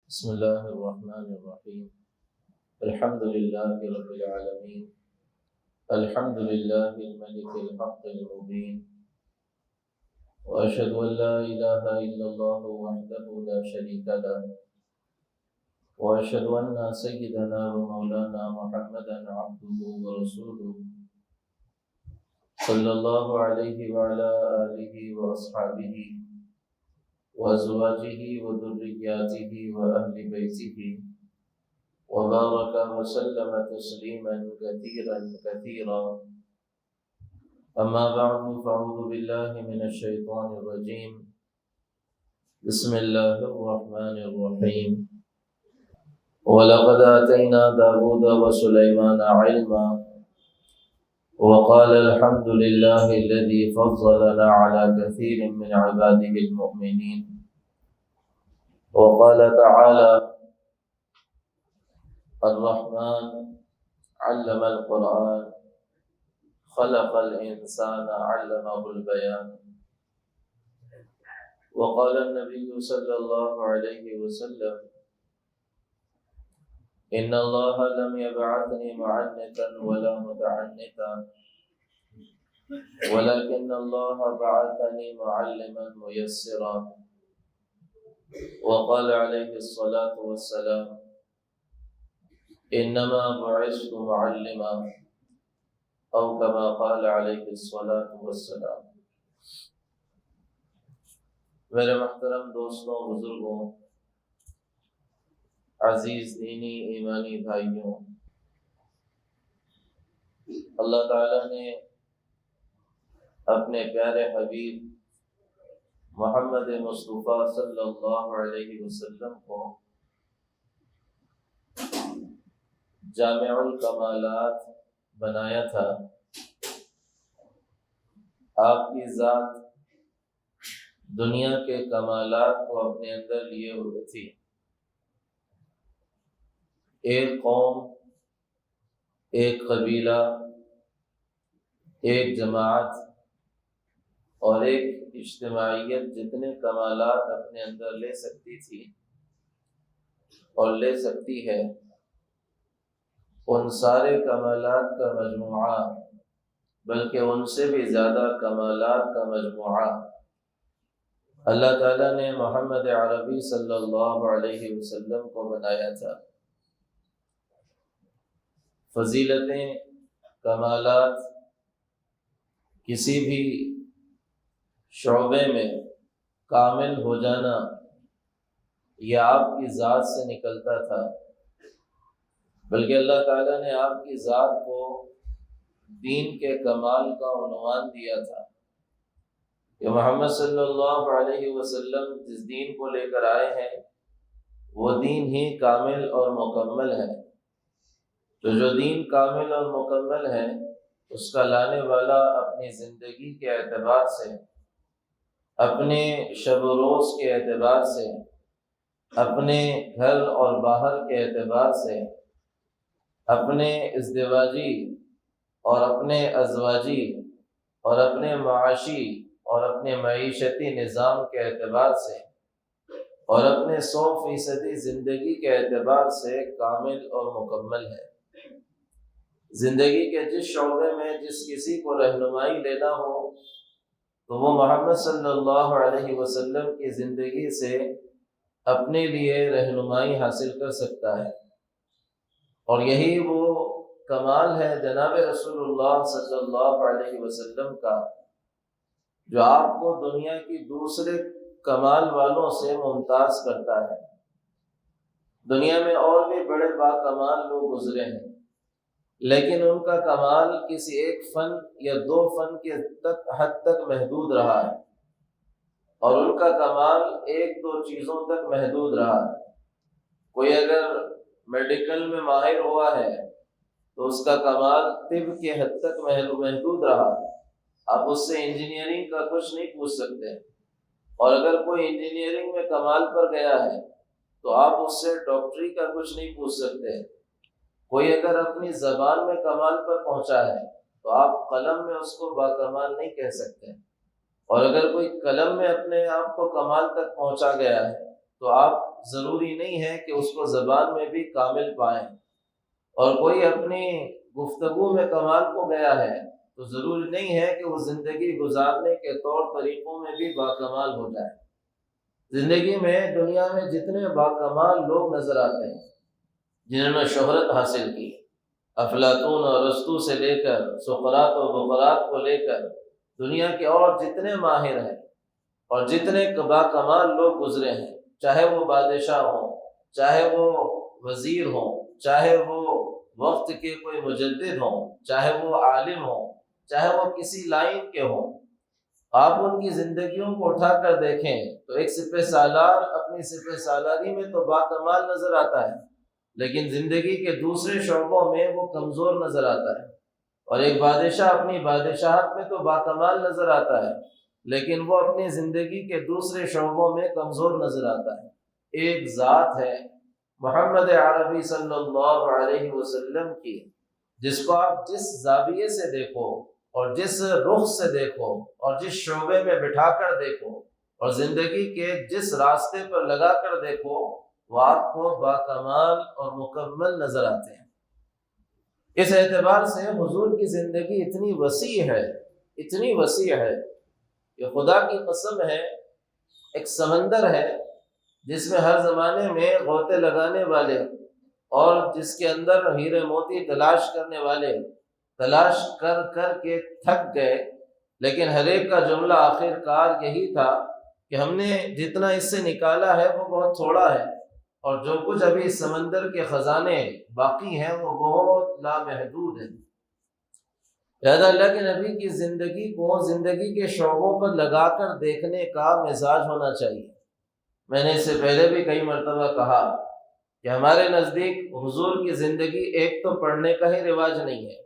بسم الله الرحمن الرحيم. الحمد لله رب العالمين. الحمد لله الملك الحق المبين. وأشهد أن لا إله إلا الله وحده لا شريك له. وأشهد أن سيدنا ومولانا محمدا عبده ورسوله صلى الله عليه وعلى آله وأصحابه وأزواجه وذرياته وأهل بيته وبارك وسلم تسليما كثيرا كثيرا. أما بعد فأعوذ بالله من الشيطان الرجيم. بسم الله الرحمن الرحيم. ولقد آتينا داود وسليمان علما وقال الحمد لله الذي فضلنا على كثير من عباده المؤمنين. وقال تعالى: الرحمن علم القرآن خلق الإنسان علمه البيان. وقال النبي صلى الله عليه وسلم: إن الله لم يبعثني معنتا ولا متعنتا ولكن الله بعثني معلما ميسرا. وقال عليه الصلاة والسلام: إنما بعثت معلما، أو كما قال عليه الصلاة والسلام. میرے محترم دوستوں، بزرگوں، عزیز دینی ایمانی بھائیوں، اللہ تعالیٰ نے اپنے پیارے حبیب محمد مصطفیٰ صلی اللہ علیہ وسلم کو جامع الکمالات بنایا تھا۔ آپ کی ذات دنیا کے کمالات کو اپنے اندر لیے ہوئے تھی۔ ایک قوم، ایک قبیلہ، ایک جماعت اور ایک اجتماعیت جتنے کمالات اپنے اندر لے سکتی تھی اور لے سکتی ہے، ان سارے کمالات کا مجموعہ، بلکہ ان سے بھی زیادہ کمالات کا مجموعہ اللہ تعالیٰ نے محمد عربی صلی اللہ علیہ وسلم کو بنایا تھا۔ فضیلتیں، کمالات کسی بھی شعبے میں کامل ہو جانا یہ آپ کی ذات سے نکلتا تھا، بلکہ اللہ تعالیٰ نے آپ کی ذات کو دین کے کمال کا عنوان دیا تھا کہ محمد صلی اللہ علیہ وسلم جس دین کو لے کر آئے ہیں وہ دین ہی کامل اور مکمل ہے۔ تو جو دین کامل اور مکمل ہے اس کا لانے والا اپنی زندگی کے اعتبار سے، اپنے شب و روز کے اعتبار سے، اپنے گھر اور باہر کے اعتبار سے، اپنے ازدواجی اور اپنے ازواجی اور اپنے معاشی اور اپنے معیشتی نظام کے اعتبار سے اور اپنے 100% زندگی کے اعتبار سے کامل اور مکمل ہے۔ زندگی کے جس شعبے میں جس کسی کو رہنمائی لینا ہو تو وہ محمد صلی اللہ علیہ وسلم کی زندگی سے اپنے لیے رہنمائی حاصل کر سکتا ہے، اور یہی وہ کمال ہے جناب رسول اللہ صلی اللہ علیہ وسلم کا جو آپ کو دنیا کی دوسرے کمال والوں سے ممتاز کرتا ہے۔ دنیا میں اور بھی بڑے باکمال لوگ گزرے ہیں، لیکن ان کا کمال کسی ایک فن یا 2 فن کے حد تک محدود رہا ہے، اور ان کا کمال 1-2 چیزوں تک محدود رہا ہے۔ کوئی اگر میڈیکل میں ماہر ہوا ہے تو اس کا کمال طب کے حد تک محدود رہا۔ آپ اس سے انجینئرنگ کا کچھ نہیں پوچھ سکتے، اور اگر کوئی انجینئرنگ میں کمال پر گیا ہے تو آپ اس سے ڈاکٹری کا کچھ نہیں پوچھ سکتے۔ کوئی اگر اپنی زبان میں کمال پر پہنچا ہے تو آپ قلم میں اس کو باکمال نہیں کہہ سکتے، اور اگر کوئی قلم میں اپنے آپ کو کمال تک پہنچا گیا ہے تو آپ ضروری نہیں ہے کہ اس کو زبان میں بھی کامل پائیں، اور کوئی اپنی گفتگو میں کمال کو گیا ہے تو ضروری نہیں ہے کہ وہ زندگی گزارنے کے طور طریقوں میں بھی باکمال ہو جائے۔ زندگی میں دنیا میں جتنے باکمال لوگ نظر آتے ہیں جنہوں نے شہرت حاصل کی، افلاطون اور ارسطو سے لے کر سقراط اور بقراط کو لے کر دنیا کے اور جتنے ماہر ہیں اور جتنے باکمال لوگ گزرے ہیں، چاہے وہ بادشاہ ہوں، چاہے وہ وزیر ہوں، چاہے وہ وقت کے کوئی مجدد ہوں، چاہے وہ عالم ہوں، چاہے وہ کسی لائن کے ہوں، آپ ان کی زندگیوں کو اٹھا کر دیکھیں تو ایک سپہ سالار اپنی سپہ سالاری میں تو باکمال نظر آتا ہے، لیکن زندگی کے دوسرے شعبوں میں وہ کمزور نظر آتا ہے، اور ایک بادشاہ اپنی بادشاہت میں تو باکمال نظر آتا ہے، لیکن وہ اپنی زندگی کے دوسرے شعبوں میں کمزور نظر آتا ہے۔ ایک ذات ہے محمد عربی صلی اللہ علیہ وسلم کی، جس کو آپ جس زاویے سے دیکھو اور جس رخ سے دیکھو اور جس شعبے میں بٹھا کر دیکھو اور زندگی کے جس راستے پر لگا کر دیکھو، وہ آپ کو باکمال اور مکمل نظر آتے ہیں۔ اس اعتبار سے حضور کی زندگی اتنی وسیع ہے، اتنی وسیع ہے کہ خدا کی قسم ہے ایک سمندر ہے جس میں ہر زمانے میں غوطے لگانے والے اور جس کے اندر ہیرے موتی تلاش کرنے والے تلاش کر کر کے تھک گئے، لیکن ہر ایک کا جملہ آخر کار یہی تھا کہ ہم نے جتنا اس سے نکالا ہے وہ بہت تھوڑا ہے، اور جو کچھ ابھی اس سمندر کے خزانے باقی ہیں وہ بہت لامحدود ہیں۔ لہذا اللہ کے نبی کی زندگی کو زندگی کے شعبوں پر لگا کر دیکھنے کا مزاج ہونا چاہیے۔ میں نے اس سے پہلے بھی کئی مرتبہ کہا کہ ہمارے نزدیک حضور کی زندگی ایک تو پڑھنے کا ہی رواج نہیں ہے۔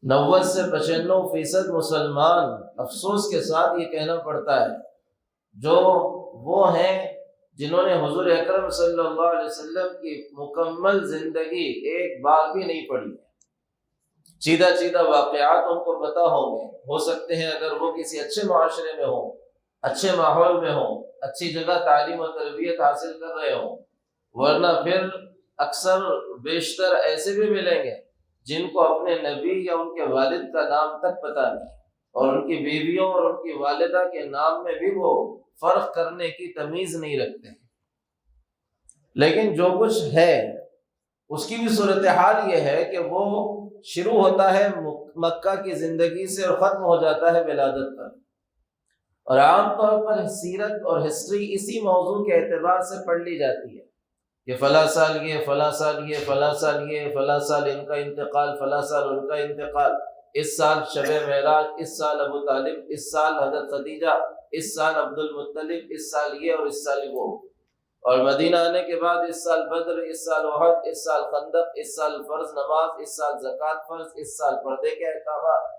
90 سے 95% مسلمان افسوس کے ساتھ یہ کہنا پڑتا ہے جو وہ ہیں جنہوں نے حضور اکرم صلی اللہ علیہ وسلم کی مکمل زندگی ایک بار بھی نہیں پڑھی ہے۔ سیدھا واقعات ان کو پتہ ہوں گے، ہو سکتے ہیں اگر وہ کسی اچھے معاشرے میں ہوں، اچھے ماحول میں ہوں، اچھی جگہ تعلیم و تربیت حاصل کر رہے ہوں، ورنہ پھر اکثر بیشتر ایسے بھی ملیں گے جن کو اپنے نبی یا ان کے والد کا نام تک پتہ نہیں، اور ان کی بیویوں اور ان کی والدہ کے نام میں بھی وہ فرق کرنے کی تمیز نہیں رکھتے ہیں۔ لیکن جو کچھ ہے اس کی بھی صورتحال یہ ہے کہ وہ شروع ہوتا ہے مکہ کی زندگی سے اور ختم ہو جاتا ہے ولادت پر، اور عام طور پر سیرت اور ہسٹری اسی موضوع کے اعتبار سے پڑھ لی جاتی ہے کہ فلاں سال یہ، فلاں سال یہ، فلاں سال یہ، فلاں سال ان کا انتقال، فلاں سال ان کا انتقال، اس سال شب معراج، اس سال ابو طالب، اس سال حضرت خدیجہ، اس سال عبد المطلب، اس سال یہ اور اس سال وہ، اور مدینہ آنے کے بعد اس سال بدر، اس سال احد، اس سال خندق، اس سال فرض نماز، اس سال زکوٰۃ فرض، اس سال پردے کے احکامات،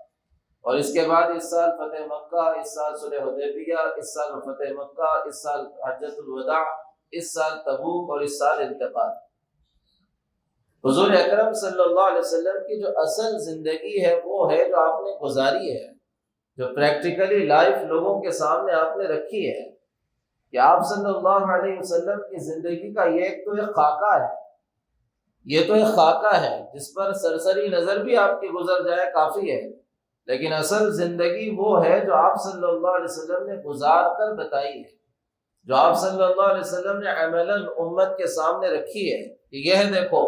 اور اس کے بعد اس سال فتح مکہ، اس سال صلح حدیبیہ، اس سال فتح مکہ، اس سال حجۃ الوداع، اس سال تبوک، اور اس سال انتقال۔ حضور اکرم صلی اللہ علیہ وسلم کی جو اصل زندگی ہے وہ ہے جو آپ نے گزاری ہے، جو پریکٹیکلی لائف لوگوں کے سامنے آپ نے رکھی ہے، کہ آپ صلی اللہ علیہ وسلم کی زندگی کا یہ ایک تو ایک خاکہ ہے، یہ تو ایک خاکہ ہے جس پر سرسری نظر بھی آپ کی گزر جائے کافی ہے، لیکن اصل زندگی وہ ہے جو آپ صلی اللہ علیہ وسلم نے گزار کر بتائی ہے، جو آپ صلی اللہ علیہ وسلم نے عملاً امت کے سامنے رکھی ہے کہ یہ دیکھو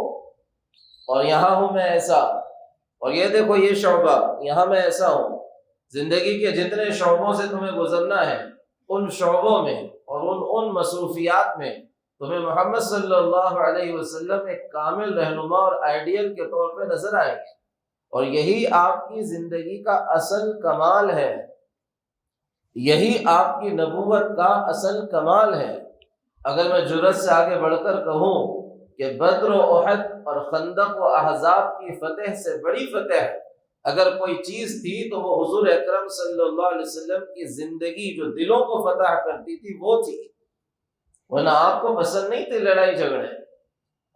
اور یہاں ہوں میں ایسا، اور یہ دیکھو یہ شعبہ یہاں میں ایسا ہوں۔ زندگی کے جتنے شعبوں سے تمہیں گزرنا ہے ان شعبوں میں اور ان مصروفیات میں تمہیں محمد صلی اللہ علیہ وسلم ایک کامل رہنما اور آئیڈیل کے طور پہ نظر آئے گے، اور یہی آپ کی زندگی کا اصل کمال ہے، یہی آپ کی نبوت کا اصل کمال ہے۔ اگر میں جرأت سے آگے بڑھ کر کہوں کہ بدر و احد اور خندق و احزاب کی فتح سے بڑی فتح اگر کوئی چیز تھی تو وہ حضور اکرم صلی اللہ علیہ وسلم کی زندگی جو دلوں کو فتح کرتی تھی وہ تھی، ورنہ آپ کو پسند نہیں تھے لڑائی جھگڑے،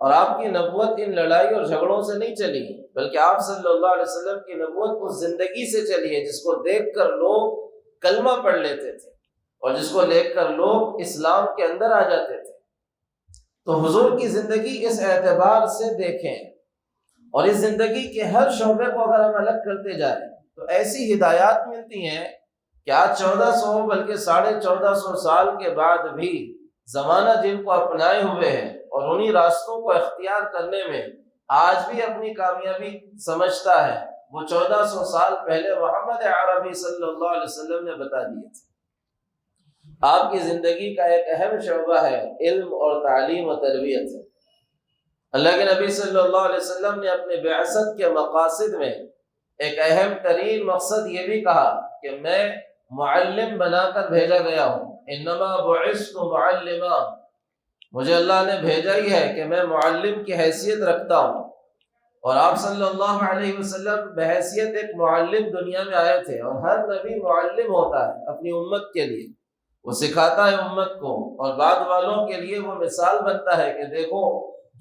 اور آپ کی نبوت ان لڑائی اور جھگڑوں سے نہیں چلی، بلکہ آپ صلی اللہ علیہ وسلم کی نبوت اس زندگی سے چلی ہے جس کو دیکھ کر لوگ کلمہ پڑھ لیتے تھے اور جس کو دیکھ کر لوگ اسلام کے اندر آ جاتے تھے۔ تو حضور کی زندگی اس اعتبار سے دیکھیں، اور اس زندگی کے ہر شعبے کو اگر ہم الگ کرتے جائیں تو ایسی ہدایات ملتی ہیں کہ آج 1400 بلکہ 1450 سال کے بعد بھی زمانہ جن کو اپنائے ہوئے ہے اور انہی راستوں کو اختیار کرنے میں آج بھی اپنی کامیابی سمجھتا ہے، وہ 1400 سال پہلے محمد عربی صلی اللہ علیہ وسلم نے بتا دیے تھے۔ آپ کی زندگی کا ایک اہم شعبہ ہے علم اور تعلیم و تربیت ہے۔ اللہ کے نبی صلی اللہ علیہ وسلم نے اپنے بعثت کے مقاصد میں ایک اہم ترین مقصد یہ بھی کہا کہ میں معلم بنا کر بھیجا گیا ہوں، انما بعثت معلما، مجھے اللہ نے بھیجا ہی ہے کہ میں معلم کی حیثیت رکھتا ہوں۔ اور آپ صلی اللہ علیہ وسلم بحیثیت ایک معلم دنیا میں آئے تھے، اور ہر نبی معلم ہوتا ہے اپنی امت کے لیے، وہ سکھاتا ہے امت کو، اور بعد والوں کے لیے وہ مثال بنتا ہے کہ دیکھو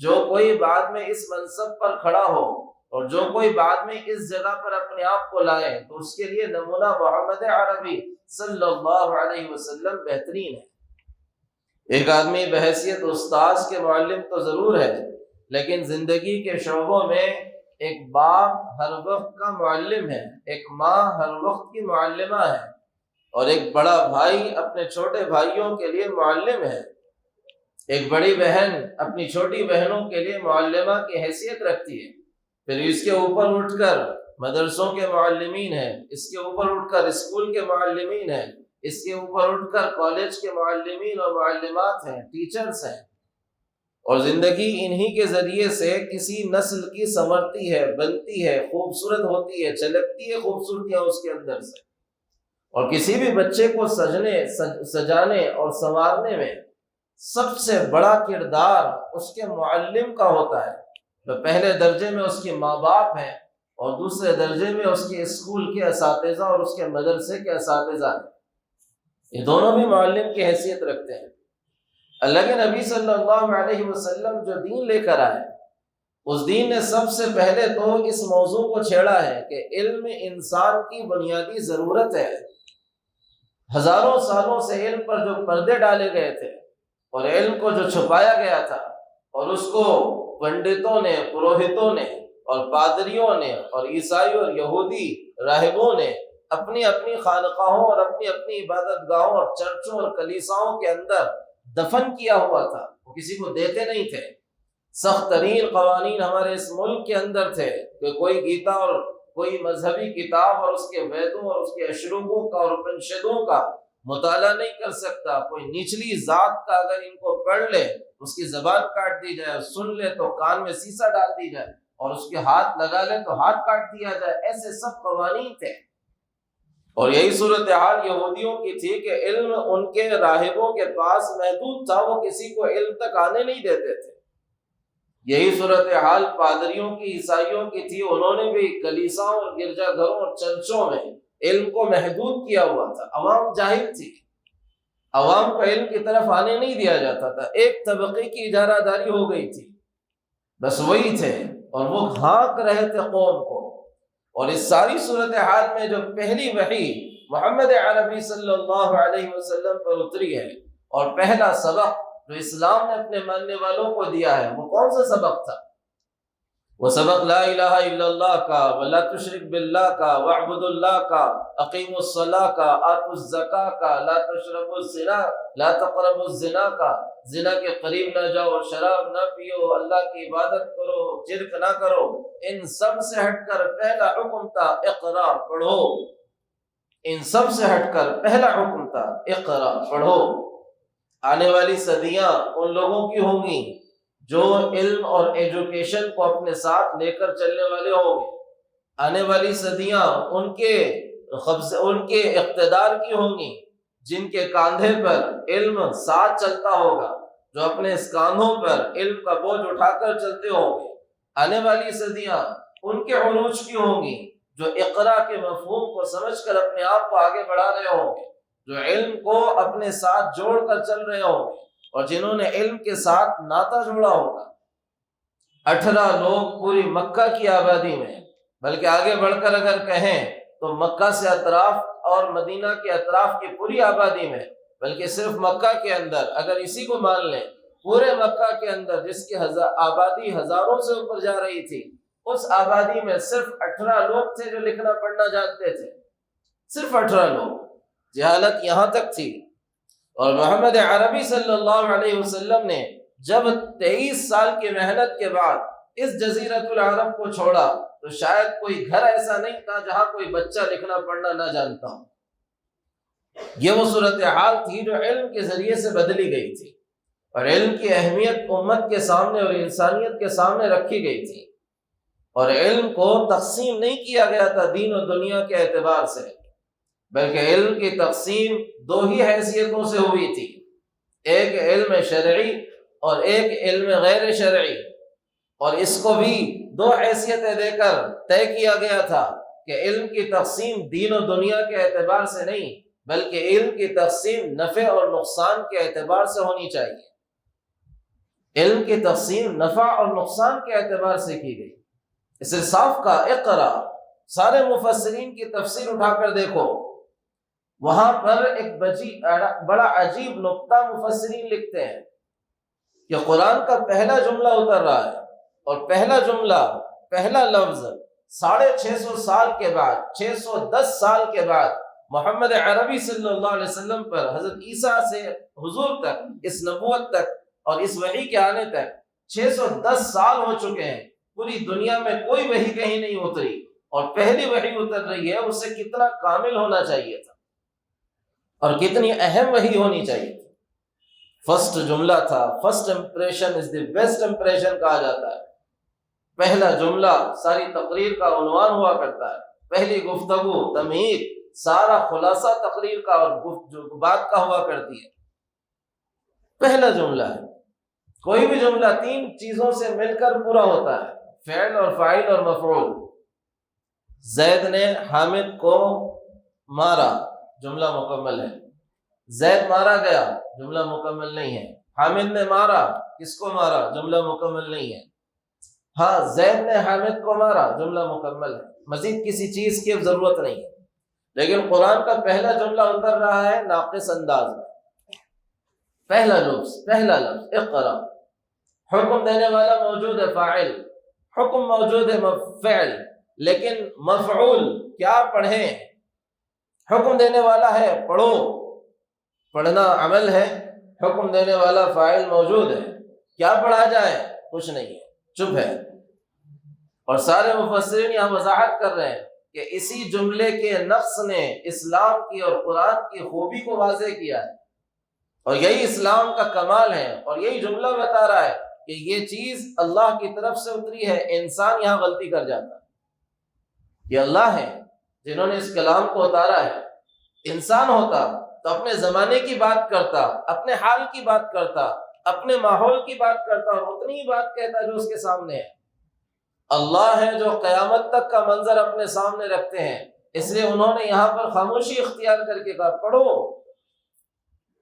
جو کوئی بعد میں اس منصب پر کھڑا ہو اور جو کوئی بعد میں اس جگہ پر اپنے آپ کو لائے تو اس کے لیے نمونہ محمد عربی صلی اللہ علیہ وسلم بہترین ہے۔ ایک آدمی بحیثیت استاذ کے معلم تو ضرور ہے، لیکن زندگی کے شعبوں میں ایک باپ ہر وقت کا معلم ہے، ایک ماں ہر وقت کی معلمہ ہے، اور ایک بڑا بھائی اپنے چھوٹے بھائیوں کے لیے معلم ہے، ایک بڑی بہن اپنی چھوٹی بہنوں کے لیے معلمہ کی حیثیت رکھتی ہے۔ پھر اس کے اوپر اٹھ کر مدرسوں کے معلمین ہیں، اس کے اوپر اٹھ کر اسکول کے معلمین ہیں، اس کے اوپر اٹھ کر کالج کے معلمین اور معلمات ہیں، ٹیچرز ہیں، اور زندگی انہی کے ذریعے سے کسی نسل کی سنورتی ہے، بنتی ہے، خوبصورت ہوتی ہے، چلکتی ہے خوبصورتیاں اس کے اندر سے۔ اور کسی بھی بچے کو سجانے اور سنوارنے میں سب سے بڑا کردار اس کے معلم کا ہوتا ہے، جو پہلے درجے میں اس کے ماں باپ ہیں اور دوسرے درجے میں اس کے اسکول کے اساتذہ اور اس کے مدرسے کے اساتذہ ہیں، یہ دونوں بھی معلم کی حیثیت رکھتے ہیں۔ اللہ کے نبی صلی اللہ علیہ وسلم جو دین لے کر آئے، اس دین نے سب سے پہلے تو اس موضوع کو چھیڑا ہے کہ علم انسان کی بنیادی ضرورت ہے۔ ہزاروں سالوں سے علم پر جو پردے ڈالے گئے تھے اور علم کو جو چھپایا گیا تھا، اور اس کو پنڈتوں نے، پروہتوں نے اور پادریوں نے اور عیسائی اور یہودی راہبوں نے اپنی اپنی خانقاہوں اور اپنی اپنی عبادت گاہوں اور چرچوں اور کلیساؤں کے اندر دفن کیا ہوا تھا، وہ کسی کو دیتے نہیں تھے۔ سخت ترین قوانین ہمارے اس ملک کے اندر تھے کہ کوئی گیتا اور کوئی مذہبی کتاب اور اس کے ویدوں اور اس کے اشروقوں کا اور اپنشدوں کا مطالعہ نہیں کر سکتا۔ کوئی نچلی ذات کا اگر ان کو پڑھ لے، اس کی زبان کاٹ دی جائے، سن لے تو کان میں سیسا ڈال دی جائے، اور اس کے ہاتھ لگا لے تو ہاتھ کاٹ دیا جائے، ایسے سب قوانین تھے۔ اور یہی صورتحال یہودیوں کی تھی کہ علم ان کے راہبوں کے پاس محدود تھا، وہ کسی کو علم تک آنے نہیں دیتے تھے۔ یہی صورتحال پادریوں کی، عیسائیوں کی تھی، انہوں نے بھی کلیساؤں اور گرجا گھروں اور چرچوں میں علم کو محدود کیا ہوا تھا۔ عوام جاہل تھی، عوام کو علم کی طرف آنے نہیں دیا جاتا تھا، ایک طبقے کی اجارہ داری ہو گئی تھی، بس وہی تھے، اور وہ گھانک رہے تھے قوم کو۔ اور اس ساری صورتحال میں جو پہلی وحی محمد عربی صلی اللہ علیہ وسلم پر اتری ہے، اور پہلا سبق جو اسلام نے اپنے ماننے والوں کو دیا ہے، وہ کون سا سبق تھا؟ وہ سبق لا الہ الا اللہ کا، ولا تشرک باللہ کا، واعبد اللہ کا، اقیم الصلاۃ کا، آتوا الزکاۃ کا، لا تشربوا الزنا، لا تقربوا الزنا کا، زنا کے قریب نہ جاؤ، شراب نہ پیو، اللہ کی عبادت کرو، شرک نہ کرو۔ ان سب سے ہٹ کر پہلا حکم تھا اقرا، پڑھو۔ ان سب سے ہٹ کر پہلا حکم تھا اقرا، پڑھو۔ آنے والی صدیاں ان لوگوں کی ہوں گی جو علم اور ایجوکیشن کو اپنے ساتھ لے کر چلنے والے ہوں گے۔ آنے والی صدیاں ان کے اقتدار کی ہوں گی جن کے کاندھے پر علم ساتھ چلتا ہوگا، جو اپنے اس کاندھوں پر علم کا بوجھ اٹھا کر چلتے ہوں گے۔ آنے والی صدیاں ان کے عروج کی ہوں گی جو اقرا کے مفہوم کو سمجھ کر اپنے آپ کو آگے بڑھا رہے ہوں گے، جو علم کو اپنے ساتھ جوڑ کر چل رہے ہوں گے، اور جنہوں نے علم کے ساتھ ناطہ جوڑا ہوگا۔ 18 لوگ پوری مکہ کی آبادی میں، بلکہ آگے بڑھ کر اگر کہیں تو مکہ سے اطراف اور مدینہ کے اطراف کی پوری آبادی میں بلکہ صرف مکہ کے اندر اگر اسی کو مان لیں، پورے مکہ کے اندر جس کی آبادی ہزاروں سے اوپر جا رہی تھی، اس آبادی میں صرف 18 لوگ تھے جو لکھنا پڑھنا جانتے تھے، صرف 18 لوگ۔ جہالت یہاں تک تھی، اور محمد عربی صلی اللہ علیہ وسلم نے جب 23 سال کی محنت کے بعد اس جزیرۃ العرب کو چھوڑا تو شاید کوئی گھر ایسا نہیں تھا جہاں کوئی بچہ لکھنا پڑھنا نہ جانتا ہو۔ یہ وہ صورتحال تھی جو علم کے ذریعے سے بدلی گئی تھی، اور علم کی اہمیت امت کے سامنے اور انسانیت کے سامنے رکھی گئی تھی، اور علم کو تقسیم نہیں کیا گیا تھا دین و دنیا کے اعتبار سے، بلکہ علم کی تقسیم 2 ہی حیثیتوں سے ہوئی تھی، ایک علم شرعی اور ایک علم غیر شرعی، اور اس کو بھی 2 حیثیتیں دے کر طے کیا گیا تھا کہ علم کی تقسیم دین و دنیا کے اعتبار سے نہیں، بلکہ علم کی تقسیم نفع اور نقصان کے اعتبار سے ہونی چاہیے۔ علم کی تقسیم نفع اور نقصان کے اعتبار سے کی گئی۔ اسے صاف کا اقرا، سارے مفسرین کی تفسیر اٹھا کر دیکھو، وہاں پر ایک بڑا عجیب نقطہ مفسرین لکھتے ہیں کہ قرآن کا پہلا جملہ اتر رہا ہے، اور پہلا جملہ، پہلا لفظ 650 سال کے بعد، 610 سال کے بعد محمد عربی صلی اللہ علیہ وسلم پر، حضرت عیسیٰ سے حضور تک، اس نبوت تک اور اس وحی کے آنے تک 610 سال ہو چکے ہیں۔ پوری دنیا میں کوئی وحی کہیں نہیں اتری، اور پہلی وحی اتر رہی ہے، اس سے کتنا کامل ہونا چاہیے تھا اور کتنی اہم وحی ہونی چاہیے تھی۔ فرسٹ جملہ تھا، first impression is the best impression کہا جاتا ہے۔ پہلا جملہ ساری تقریر کا عنوان ہوا کرتا ہے، پہلی گفتگو، تمہید، سارا خلاصہ تقریر کا اور بات کا ہوا کرتی ہے۔ پہلا جملہ ہے، کوئی بھی جملہ 3 چیزوں سے مل کر پورا ہوتا ہے، فعل اور فاعل اور مفعول۔ زید نے حامد کو مارا، جملہ مکمل ہے۔ زید مارا گیا، جملہ مکمل نہیں ہے۔ حامد نے مارا، کس کو مارا، جملہ مکمل نہیں ہے۔ ہاں، زید نے حامد کو مارا، جملہ مکمل ہے، مزید کسی چیز کی ضرورت نہیں ہے۔ لیکن قرآن کا پہلا جملہ اتر رہا ہے ناقص انداز میں۔ پہلا لفظ اقرا، حکم دینے والا موجود ہے فاعل، حکم موجود ہے فعل، لیکن مفعول کیا پڑھیں؟ حکم دینے والا ہے پڑھو، پڑھنا عمل ہے، حکم دینے والا فاعل موجود ہے، کیا پڑھا جائے؟ کچھ نہیں ہے، چپ ہے۔ اور سارے مفسرین یہاں وضاحت کر رہے ہیں کہ اسی جملے کے نقص نے اسلام کی اور قرآن کی خوبی کو واضح کیا ہے، اور یہی اسلام کا کمال ہے، اور یہی جملہ بتا رہا ہے کہ یہ چیز اللہ کی طرف سے اتری ہے، انسان یہاں غلطی کر جاتا ہے۔ یہ اللہ ہے جنہوں نے اس کلام کو اتارا ہے۔ انسان ہوتا تو اپنے زمانے کی بات کرتا، اپنے حال کی بات کرتا، اپنے ماحول کی بات کرتا، اور اتنی ہی بات کہتا جو اس کے سامنے ہے۔ اللہ ہے جو قیامت تک کا منظر اپنے سامنے رکھتے ہیں، اس لیے انہوں نے یہاں پر خاموشی اختیار کر کے کہا پڑھو۔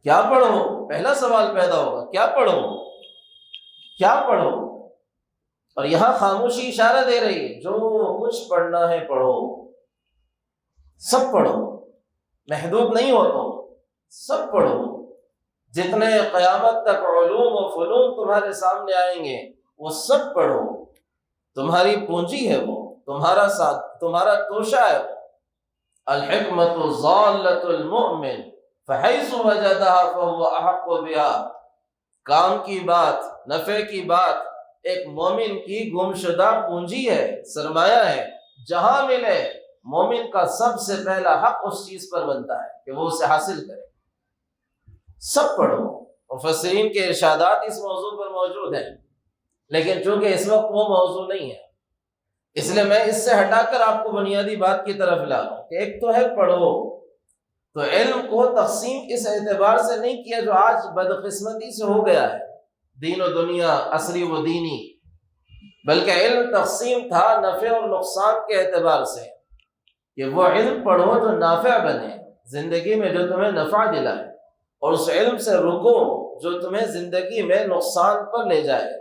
کیا پڑھو؟ پہلا سوال پیدا ہوگا، کیا پڑھو؟ کیا پڑھو؟ اور یہاں خاموشی اشارہ دے رہی ہے، جو کچھ پڑھنا ہے پڑھو، سب پڑھو، محدود نہیں ہو تو سب پڑھو۔ جتنے قیامت تک علوم و فنون تمہارے سامنے آئیں گے وہ سب پڑھو، تمہاری پونجی ہے وہ، تمہارا ساتھ، تمہارا توشہ ہے وہ۔ الحکمت ضالۃ المؤمن فحیث وجدها فهو احق بها، کام کی بات، نفع کی بات ایک مومن کی گمشدہ پونجی ہے، سرمایہ ہے، جہاں ملے مومن کا سب سے پہلا حق اس چیز پر بنتا ہے کہ وہ اسے حاصل کرے۔ سب پڑھو۔ مفسرین کے ارشادات اس موضوع پر موجود ہیں، لیکن چونکہ اس وقت وہ موضوع نہیں ہے، اس لیے میں اس سے ہٹا کر آپ کو بنیادی بات کی طرف لا رہا ہوں کہ ایک تو ہے پڑھو۔ تو علم کو تقسیم اس اعتبار سے نہیں کیا جو آج بدقسمتی سے ہو گیا ہے، دین و دنیا، عصری و دینی، بلکہ علم تقسیم تھا نفع اور نقصان کے اعتبار سے، کہ وہ علم پڑھو جو نافع بنے زندگی میں، جو تمہیں نفع دلائے، اور اس علم سے رکو جو تمہیں زندگی میں نقصان پر لے جائے۔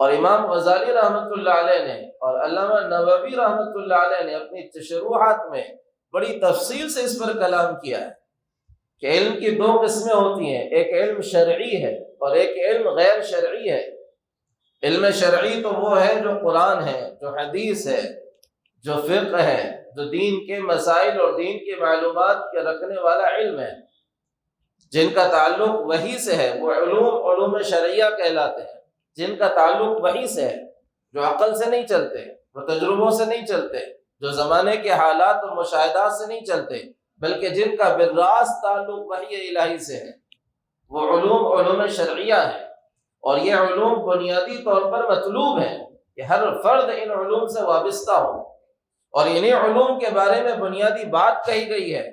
اور امام غزالی رحمۃ اللہ علیہ نے اور علامہ نووی رحمۃ اللہ علیہ نے اپنی تشریحات میں بڑی تفصیل سے اس پر کلام کیا ہے کہ علم کی دو قسمیں ہوتی ہیں، ایک علم شرعی ہے اور ایک علم غیر شرعی ہے۔ علم شرعی تو وہ ہے جو قرآن ہے، جو حدیث ہے، جو فقہ ہے، جو دین کے مسائل اور دین کی معلومات کے رکھنے والا علم ہے، جن کا تعلق وحی سے ہے، وہ علوم شرعیہ کہلاتے ہیں۔ جن کا تعلق وحی سے ہے، جو عقل سے نہیں چلتے، وہ تجربوں سے نہیں چلتے، جو زمانے کے حالات اور مشاہدات سے نہیں چلتے، بلکہ جن کا بالراست تعلق وحی الہی سے ہے، وہ علوم شرعیہ ہے۔ اور یہ علوم بنیادی طور پر مطلوب ہیں کہ ہر فرد ان علوم سے وابستہ ہو، اور انہی علوم کے بارے میں بنیادی بات کہی گئی ہے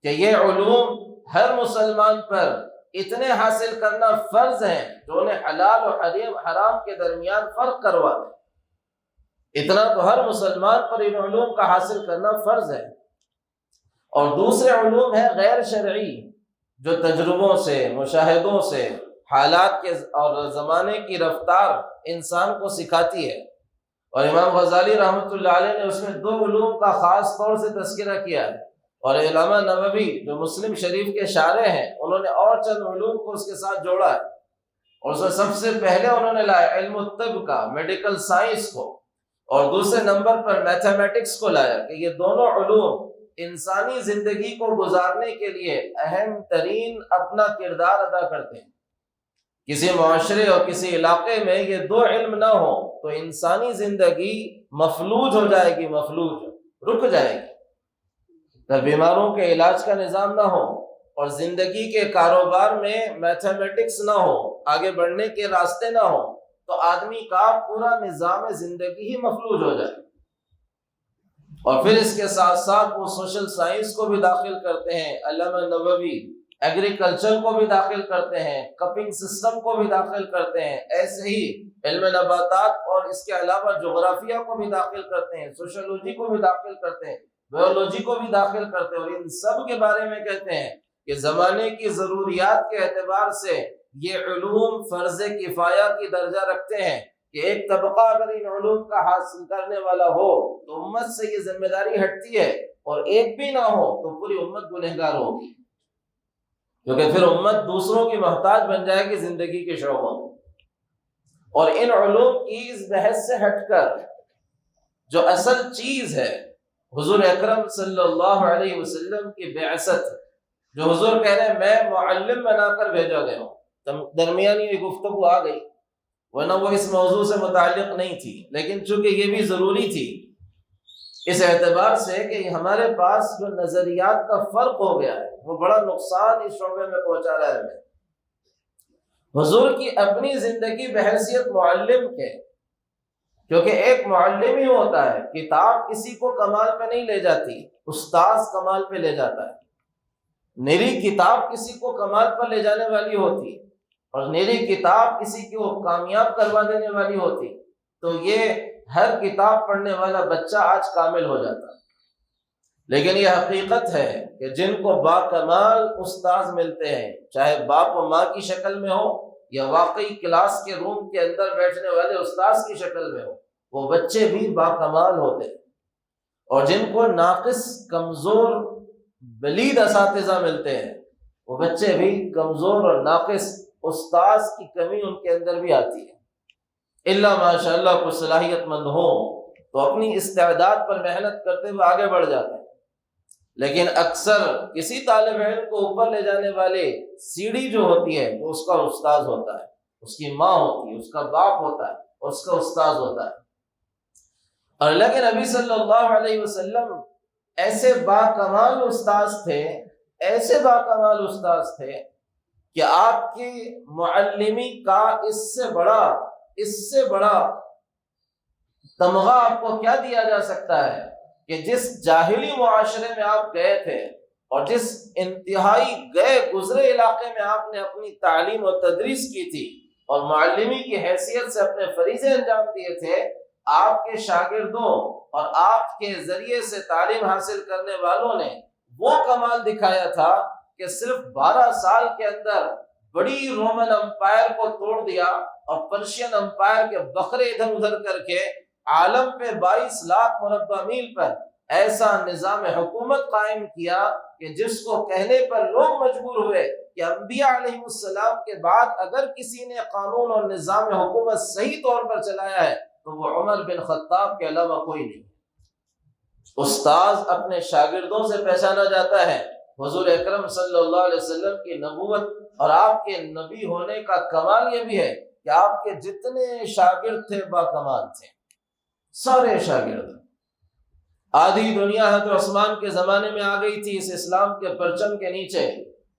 کہ یہ علوم ہر مسلمان پر اتنے حاصل کرنا فرض ہیں جو انہیں حلال اور حرام کے درمیان فرق کروا دے۔ اتنا تو ہر مسلمان پر ان علوم کا حاصل کرنا فرض ہے۔ اور دوسرے علوم ہیں غیر شرعی، جو تجربوں سے، مشاہدوں سے، حالات کے اور زمانے کی رفتار انسان کو سکھاتی ہے۔ اور امام غزالی رحمۃ اللہ علیہ نے اس میں دو علوم کا خاص طور سے تذکرہ کیا ہے، اور علامہ نووی جو مسلم شریف کے شارح ہیں، انہوں نے اور چند علوم کو اس کے ساتھ جوڑا ہے، اور اس میں سب سے پہلے انہوں نے لایا علم الطب کا، میڈیکل سائنس کو، اور دوسرے نمبر پر میتھمیٹکس کو لایا کہ یہ دونوں علوم انسانی زندگی کو گزارنے کے لیے اہم ترین اپنا کردار ادا کرتے ہیں۔ کسی معاشرے اور کسی علاقے میں یہ دو علم نہ ہو تو انسانی زندگی مفلوج ہو جائے گی، رک جائے گی۔ اگر بیماروں کے علاج کا نظام نہ ہو اور زندگی کے کاروبار میں میتھمیٹکس نہ ہو، آگے بڑھنے کے راستے نہ ہو، تو آدمی کا پورا نظام زندگی ہی مفلوج ہو جائے۔ اور پھر اس کے ساتھ ساتھ وہ سوشل سائنس کو بھی داخل کرتے ہیں، علامہ نووی ایگریکلچر کو بھی داخل کرتے ہیں، کپنگ سسٹم کو بھی داخل کرتے ہیں، ایسے ہی علم نباتات اور اس کے علاوہ جغرافیہ کو بھی داخل کرتے ہیں، سوشولوجی کو بھی داخل کرتے ہیں، بایولوجی کو بھی داخل کرتے ہیں، اور ان سب کے بارے میں کہتے ہیں کہ زمانے کی ضروریات کے اعتبار سے یہ علوم فرض کفایہ کی درجہ رکھتے ہیں کہ ایک طبقہ اگر ان علوم کا حاصل کرنے والا ہو تو امت سے یہ ذمہ داری ہٹتی ہے، اور ایک بھی نہ ہو تو پوری امت گنہگار ہوگی، کیونکہ پھر امت دوسروں کی محتاج بن جائے گی زندگی کے شعبوں میں۔ اور ان علوم کی اس بحث سے ہٹ کر جو اصل چیز ہے، حضور اکرم صلی اللہ علیہ وسلم کی بعثت، جو حضور کہہ رہے ہیں میں معلم بنا کر بھیجا گیا ہوں، درمیانی یہ گفتگو آ گئی، ورنہ وہ اس موضوع سے متعلق نہیں تھی، لیکن چونکہ یہ بھی ضروری تھی اس اعتبار سے کہ ہمارے پاس جو نظریات کا فرق ہو گیا ہے وہ بڑا نقصان اس شعبے میں پہنچا رہا ہے ہمیں۔ حضور کی اپنی زندگی بحیثیت معلم کے، کیونکہ ایک معلم ہی ہوتا ہے، کتاب کسی کو کمال پہ نہیں لے جاتی، استاذ کمال پہ لے جاتا ہے۔ نیری کتاب کسی کو کمال پر لے جانے والی ہوتی، اور نیری کتاب کسی کو کامیاب کروا دینے والی ہوتی، تو یہ ہر کتاب پڑھنے والا بچہ آج کامل ہو جاتا۔ لیکن یہ حقیقت ہے کہ جن کو باکمال استاذ ملتے ہیں، چاہے باپ و ماں کی شکل میں ہو یا واقعی کلاس کے روم کے اندر بیٹھنے والے استاذ کی شکل میں ہو، وہ بچے بھی باکمال ہوتے ہیں۔ اور جن کو ناقص، کمزور، بلید اساتذہ ملتے ہیں، وہ بچے بھی کمزور اور ناقص، استاذ کی کمی ان کے اندر بھی آتی ہے۔ اللہ ماشاء اللہ کو صلاحیت مند ہو تو اپنی استعداد پر محنت کرتے ہوئے آگے بڑھ جاتے ہیں، لیکن اکثر کسی طالب علم کو اوپر لے جانے والے سیڑھی جو ہوتی ہے وہ اس کا استاذ ہوتا ہے، اس کی ماں ہوتی ہے، اس کا باپ ہوتا ہے، اور اس کا استاذ ہوتا ہے۔ اور اللہ کے نبی صلی اللہ علیہ وسلم ایسے باکمال استاذ تھے، ایسے باکمال استاذ تھے کہ آپ کی معلمی کا اس سے بڑا تمغہ آپ کو کیا دیا جا سکتا ہے کہ جس جاہلی معاشرے میں آپ گئے تھے اور جس انتہائی گزرے علاقے میں آپ نے اپنی تعلیم و تدریس کی تھی اور معلمی کی حیثیت سے اپنے فریضے انجام دیے تھے، آپ کے شاگردوں اور آپ کے ذریعے سے تعلیم حاصل کرنے والوں نے وہ کمال دکھایا تھا کہ صرف 12 سال کے اندر بڑی رومن امپائر کو توڑ دیا، اور پرشین امپائر کے بکرے ادھر ادھر کر کے عالم پہ 22 لاکھ مربع میل پر ایسا نظام حکومت قائم کیا کہ جس کو کہنے پر لوگ مجبور ہوئے کہ انبیاء علیہ السلام کے بعد اگر کسی نے قانون اور نظام حکومت صحیح طور پر چلایا ہے تو وہ عمر بن خطاب کے علاوہ کوئی نہیں۔ استاذ اپنے شاگردوں سے پہچانا جاتا ہے۔ حضور اکرم صلی اللہ علیہ وسلم کی نبوت اور آپ کے نبی ہونے کا کمال یہ بھی ہے کہ آپ کے جتنے شاگرد تھے با کمال تھے، سارے شاگرد۔ آدھی دنیا حضرت عثمان کے زمانے میں آ گئی تھی اس اسلام کے پرچم کے نیچے،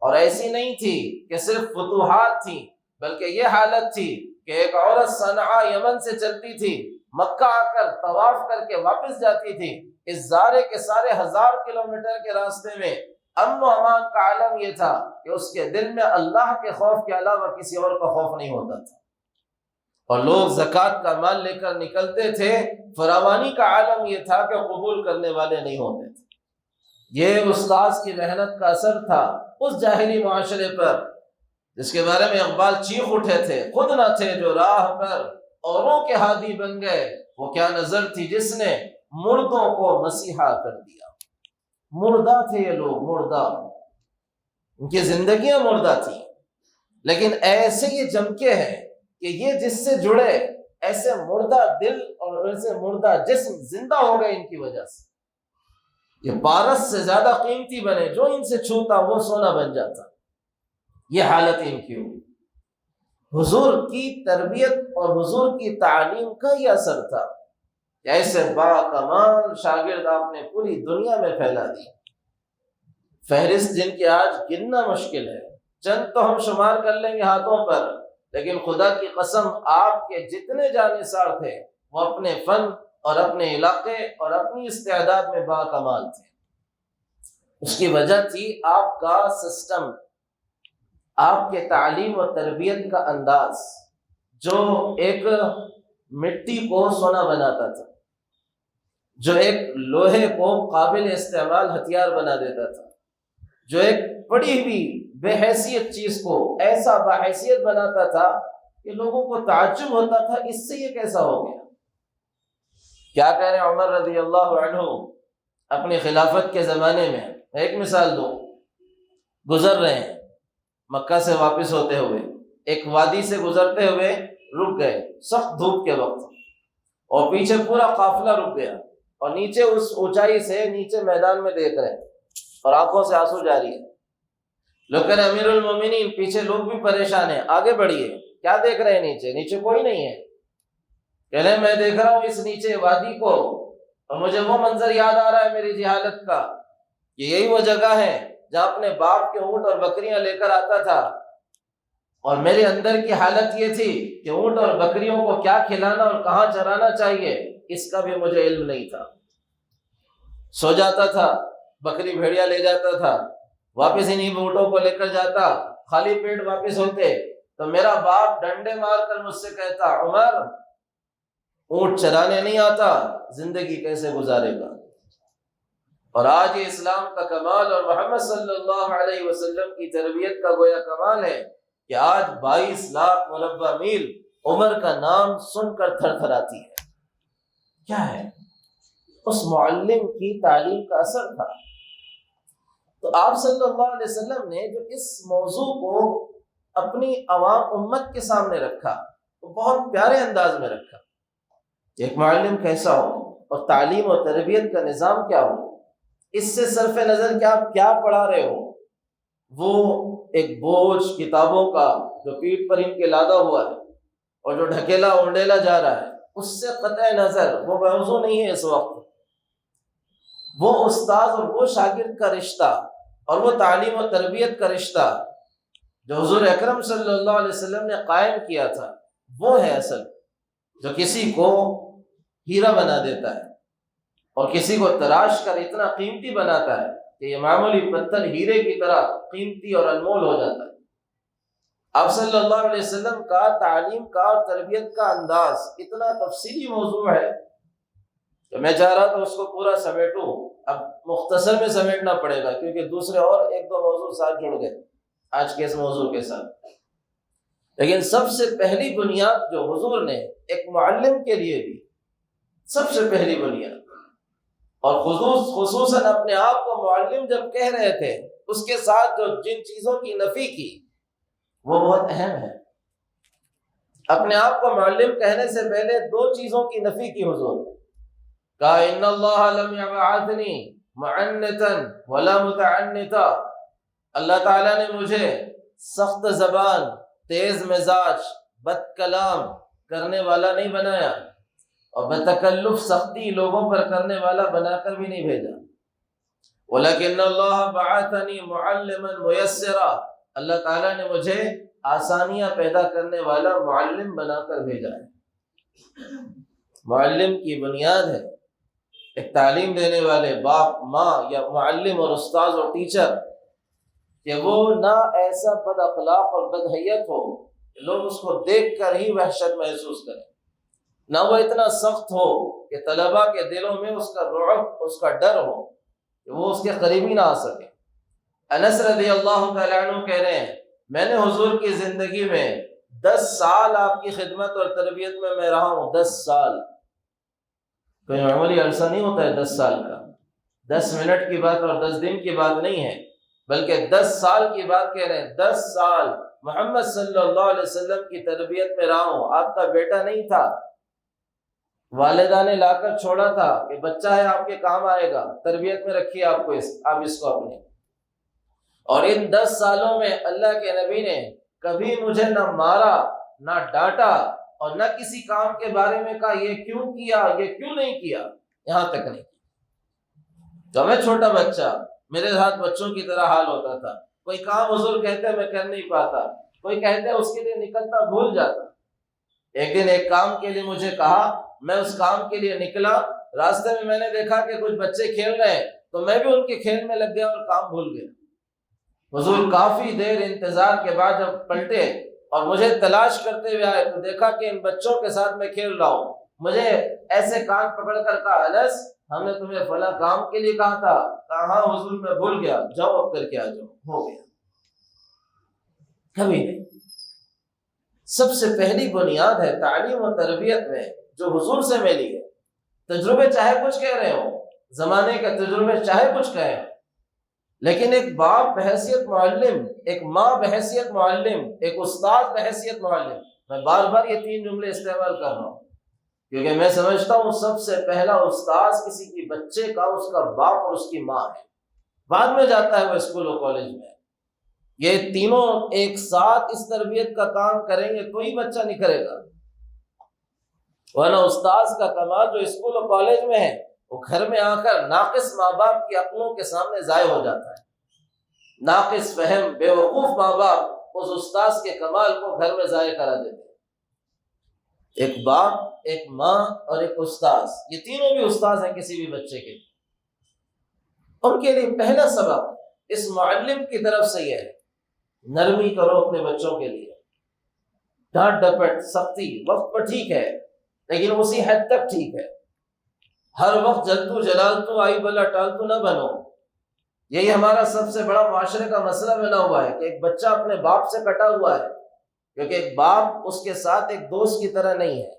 اور ایسی نہیں تھی کہ صرف فتوحات تھیں، بلکہ یہ حالت تھی کہ ایک عورت صنعاء یمن سے چلتی تھی، مکہ آ کر طواف کر کے واپس جاتی تھی۔ اس سارے کے سارے 1000 کلومیٹر کے راستے میں امن و امان کا عالم یہ تھا کہ اس کے دل میں اللہ کے خوف کے علاوہ کسی اور کا خوف نہیں ہوتا تھا، اور لوگ زکوٰۃ کا مال لے کر نکلتے تھے۔ فراوانی کا عالم یہ تھا کہ قبول کرنے والے نہیں ہوتے تھے۔ یہ استاذ کی محنت کا اثر تھا اس جاہلی معاشرے پر جس کے بارے میں اقبال چیخ اٹھے تھے، خود نہ تھے جو راہ پر اوروں کے ہادی بن گئے، وہ کیا نظر تھی جس نے مردوں کو مسیحا کر دیا۔ مردہ تھے یہ لوگ، مردہ، ان کی زندگیاں مردہ تھیں، لیکن ایسے یہ جمکے ہیں کہ یہ جس سے جڑے ایسے مردہ دل اور ایسے مردہ جسم زندہ ہو گئے ان کی وجہ سے۔ یہ پارس سے زیادہ قیمتی بنے، جو ان سے چھوتا وہ سونا بن جاتا۔ یہ حالت ان کی ہوئی۔ حضور کی تربیت اور حضور کی تعلیم کا یہ اثر تھا کہ ایسے با کمال شاگرد آپ نے پوری دنیا میں پھیلا دی۔ فہرست جن کی آج گننا مشکل ہے، چند تو ہم شمار کر لیں گے ہاتھوں پر، لیکن خدا کی قسم آپ کے جتنے جانثار تھے وہ اپنے فن اور اپنے علاقے اور اپنی استعداد میں با کمال تھے۔ اس کی وجہ تھی آپ کا سسٹم، آپ کے تعلیم و تربیت کا انداز، جو ایک مٹی کو سونا بناتا تھا، جو ایک لوہے کو قابل استعمال ہتھیار بنا دیتا تھا، جو ایک پڑی ہوئی بے حیثیت چیز کو ایسا باحیثیت بناتا تھا کہ لوگوں کو تعجب ہوتا تھا اس سے یہ کیسا ہو گیا۔ کیا کہہ رہے ہیں عمر رضی اللہ عنہ اپنی خلافت کے زمانے میں؟ ایک مثال دو، گزر رہے ہیں مکہ سے واپس ہوتے ہوئے، ایک وادی سے گزرتے ہوئے رک گئے سخت دھوپ کے وقت، اور پیچھے پورا قافلہ رک گیا، اور نیچے اس اونچائی سے نیچے میدان میں دیکھ رہے ہیں اور آنکھوں سے آنسو جاری ہے۔ لوگ کہہ رہے ہیں امیر المومنین پیچھے لوگ بھی پریشان ہیں، آگے بڑھیے، کیا دیکھ رہے ہیں نیچے؟ نیچے کوئی نہیں ہے۔ کہہ رہے ہیں میں دیکھ رہا ہوں اس نیچے وادی کو، اور مجھے وہ منظر یاد آ رہا ہے میری جہالت کا، کہ یہی وہ جگہ ہے جہاں اپنے باپ کے اونٹ اور بکریاں لے کر آتا تھا، اور میرے اندر کی حالت یہ تھی کہ اونٹ اور بکریوں کو کیا کھلانا اور کہاں چرانا چاہیے اس کا بھی مجھے علم نہیں تھا۔ سو جاتا تھا، بکری بھیڑیا لے جاتا تھا، واپس انہیں اونٹوں کو لے کر جاتا، خالی پیٹ واپس ہوتے تو میرا باپ ڈنڈے مار کر مجھ سے کہتا عمر اونٹ چرانے نہیں آتا، زندگی کیسے گزارے گا؟ اور آج یہ اسلام کا کمال اور محمد صلی اللہ علیہ وسلم کی تربیت کا گویا کمال ہے کہ آج 22 لاکھ مربع میل عمر کا نام سن کر تھر تھر آتی ہے۔ کیا ہے؟ اس معلم کی تعلیم کا اثر تھا۔ تو آپ صلی اللہ علیہ وسلم نے جو اس موضوع کو اپنی عوام امت کے سامنے رکھا وہ بہت پیارے انداز میں رکھا۔ ایک معلم کیسا ہو اور تعلیم و تربیت کا نظام کیا ہو، اس سے صرف نظر کہ آپ کیا پڑھا رہے ہو، وہ ایک بوجھ کتابوں کا جو پیٹھ پر ان کے لادا ہوا ہے اور جو ڈھکیلا اونڈیلا جا رہا ہے، اس سے قطع نظر وہ موضوع نہیں ہے۔ اس وقت وہ استاد اور وہ شاگرد کا رشتہ اور وہ تعلیم و تربیت کا رشتہ جو حضور اکرم صلی اللہ علیہ وسلم نے قائم کیا تھا، وہ ہے اصل جو کسی کو ہیرا بنا دیتا ہے اور کسی کو تراش کر اتنا قیمتی بناتا ہے کہ یہ معمولی پتھر ہیرے کی طرح قیمتی اور انمول ہو جاتا ہے۔ آپ صلی اللہ علیہ وسلم کا تعلیم کا اور تربیت کا انداز اتنا تفصیلی موضوع ہے کہ میں چاہ رہا تھا اس کو پورا سمیٹوں، اب مختصر میں سمیٹنا پڑے گا کیونکہ دوسرے اور ایک دو موضوع ساتھ جڑ گئے آج کے اس موضوع کے ساتھ۔ لیکن سب سے پہلی بنیاد جو حضور نے ایک معلم کے لیے دی، سب سے پہلی بنیاد، اور خصوصاً اپنے آپ کو معلم جب کہہ رہے تھے، اس کے ساتھ جو جن چیزوں کی نفی کی وہ بہت اہم ہے۔ اپنے آپ کو معلم کہنے سے پہلے دو چیزوں کی نفی کی حضور نے کہا، ان اللہ لم یبعثنی معنتا ولا متعنتا، اللہ تعالیٰ نے مجھے سخت زبان، تیز مزاج، بد کلام کرنے والا نہیں بنایا، اور بتکلف سختی لوگوں پر کرنے والا بنا کر بھی نہیں بھیجا۔ ولیکن اللہ بعثنی معلما میسرا، اللہ تعالیٰ نے مجھے آسانیاں پیدا کرنے والا معلم بنا کر بھیجا ہے۔ معلم کی بنیاد ہے ایک تعلیم دینے والے باپ، ماں یا معلم اور استاذ اور ٹیچر، کہ وہ نہ ایسا بد اخلاق اور بدحیت ہو کہ لوگ اس کو دیکھ کر ہی وحشت محسوس کریں، نہ وہ اتنا سخت ہو کہ طلباء کے دلوں میں اس کا رعب، اس کا ڈر ہو کہ وہ اس کے قریب ہی نہ آ سکے۔ انس رضی اللہ تعالیٰ عنہ کہہ رہے ہیں، میں نے حضور کی زندگی میں 10 سال آپ کی خدمت اور تربیت میں رہا ہوں۔ 10 سال کوئی معمولی عرصہ نہیں ہوتا ہے 10 سال کا، 10 منٹ کی بات اور 10 دن کی بات نہیں ہے، بلکہ 10 سال کی بات کہہ رہے ہیں۔ 10 سال محمد صلی اللہ علیہ وسلم کی تربیت میں رہا ہوں۔ آپ کا بیٹا نہیں تھا، والدہ نے لا کر چھوڑا تھا کہ بچہ ہے آپ کے کام آئے گا، تربیت میں رکھیے آپ اس کو اپنے۔ اور ان 10 سالوں میں اللہ کے نبی نے کبھی مجھے نہ مارا، نہ ڈانٹا، اور نہ کسی کام کے بارے میں کہا یہ کیوں کیا، یہ کیوں نہیں کیا، یہاں تک نہیں۔ تو میں چھوٹا بچہ، میرے ساتھ بچوں کی طرح حال ہوتا تھا، کوئی کام حضور کہتے میں کر نہیں پاتا، کوئی کہتے اس کے لیے نکلتا بھول جاتا۔ ایک دن ایک کام کے لیے مجھے کہا، میں اس کام کے لیے نکلا، راستے میں نے دیکھا کہ کچھ بچے کھیل رہے ہیں، تو میں بھی ان کے کھیل میں لگ گیا اور کام بھول گیا۔ حضور کافی دیر انتظار کے بعد جب پلٹے اور مجھے تلاش کرتے ہوئے آئے تو دیکھا کہ ان بچوں کے ساتھ میں کھیل رہا ہوں۔ مجھے ایسے کان پکڑ کر کہا، انس ہم نے تمہیں فلاں کام کے لیے کہا تھا۔ کہا ہاں حضور میں بھول گیا، جاؤ اب کر کے آ جاؤ، ہو گیا۔ کبھی نہیں۔ سب سے پہلی بنیاد ہے تعلیم و تربیت میں جو حضور سے ملی ہے۔ تجربے چاہے کچھ کہہ رہے ہوں، زمانے کے تجربے چاہے کچھ کہیں، لیکن ایک باپ بحیثیت معلم، ایک ماں بحیثیت معلم، ایک استاد بحیثیت معلم، میں بار بار یہ 3 جملے استعمال کر رہا ہوں کیونکہ میں سمجھتا ہوں سب سے پہلا استاذ کسی کی بچے کا اس کا باپ اور اس کی ماں ہے، بعد میں جاتا ہے وہ اسکول اور کالج میں۔ یہ تینوں ایک ساتھ اس تربیت کا کام کریں گے تو ہی بچہ نکھرے گا، ورنہ استاذ کا کمال جو اسکول اور کالج میں ہے وہ گھر میں آ کر ناقص ماں باپ کی عقلوں کے سامنے ضائع ہو جاتا ہے۔ ناقص فہم، بے وقوف ماں باپ اس استاذ کے کمال کو گھر میں ضائع کرا دیتے ہیں۔ ایک باپ، ایک ماں اور ایک استاذ، یہ تینوں بھی استاذ ہیں کسی بھی بچے کے لیے۔ ان کے لیے پہلا سبق اس معلم کی طرف سے یہ ہے، نرمی کرو اپنے بچوں کے لیے۔ ڈانٹ ڈپٹ، سختی وقت پر ٹھیک ہے، لیکن اسی حد تک ٹھیک ہے۔ ہر وقت جلتو جلالتو، آئی بلا ٹالتو نہ بنو۔ یہی ہمارا سب سے بڑا معاشرے کا مسئلہ بنا ہوا ہے کہ ایک بچہ اپنے باپ سے کٹا ہوا ہے، کیونکہ ایک باپ اس کے ساتھ ایک دوست کی طرح نہیں ہے۔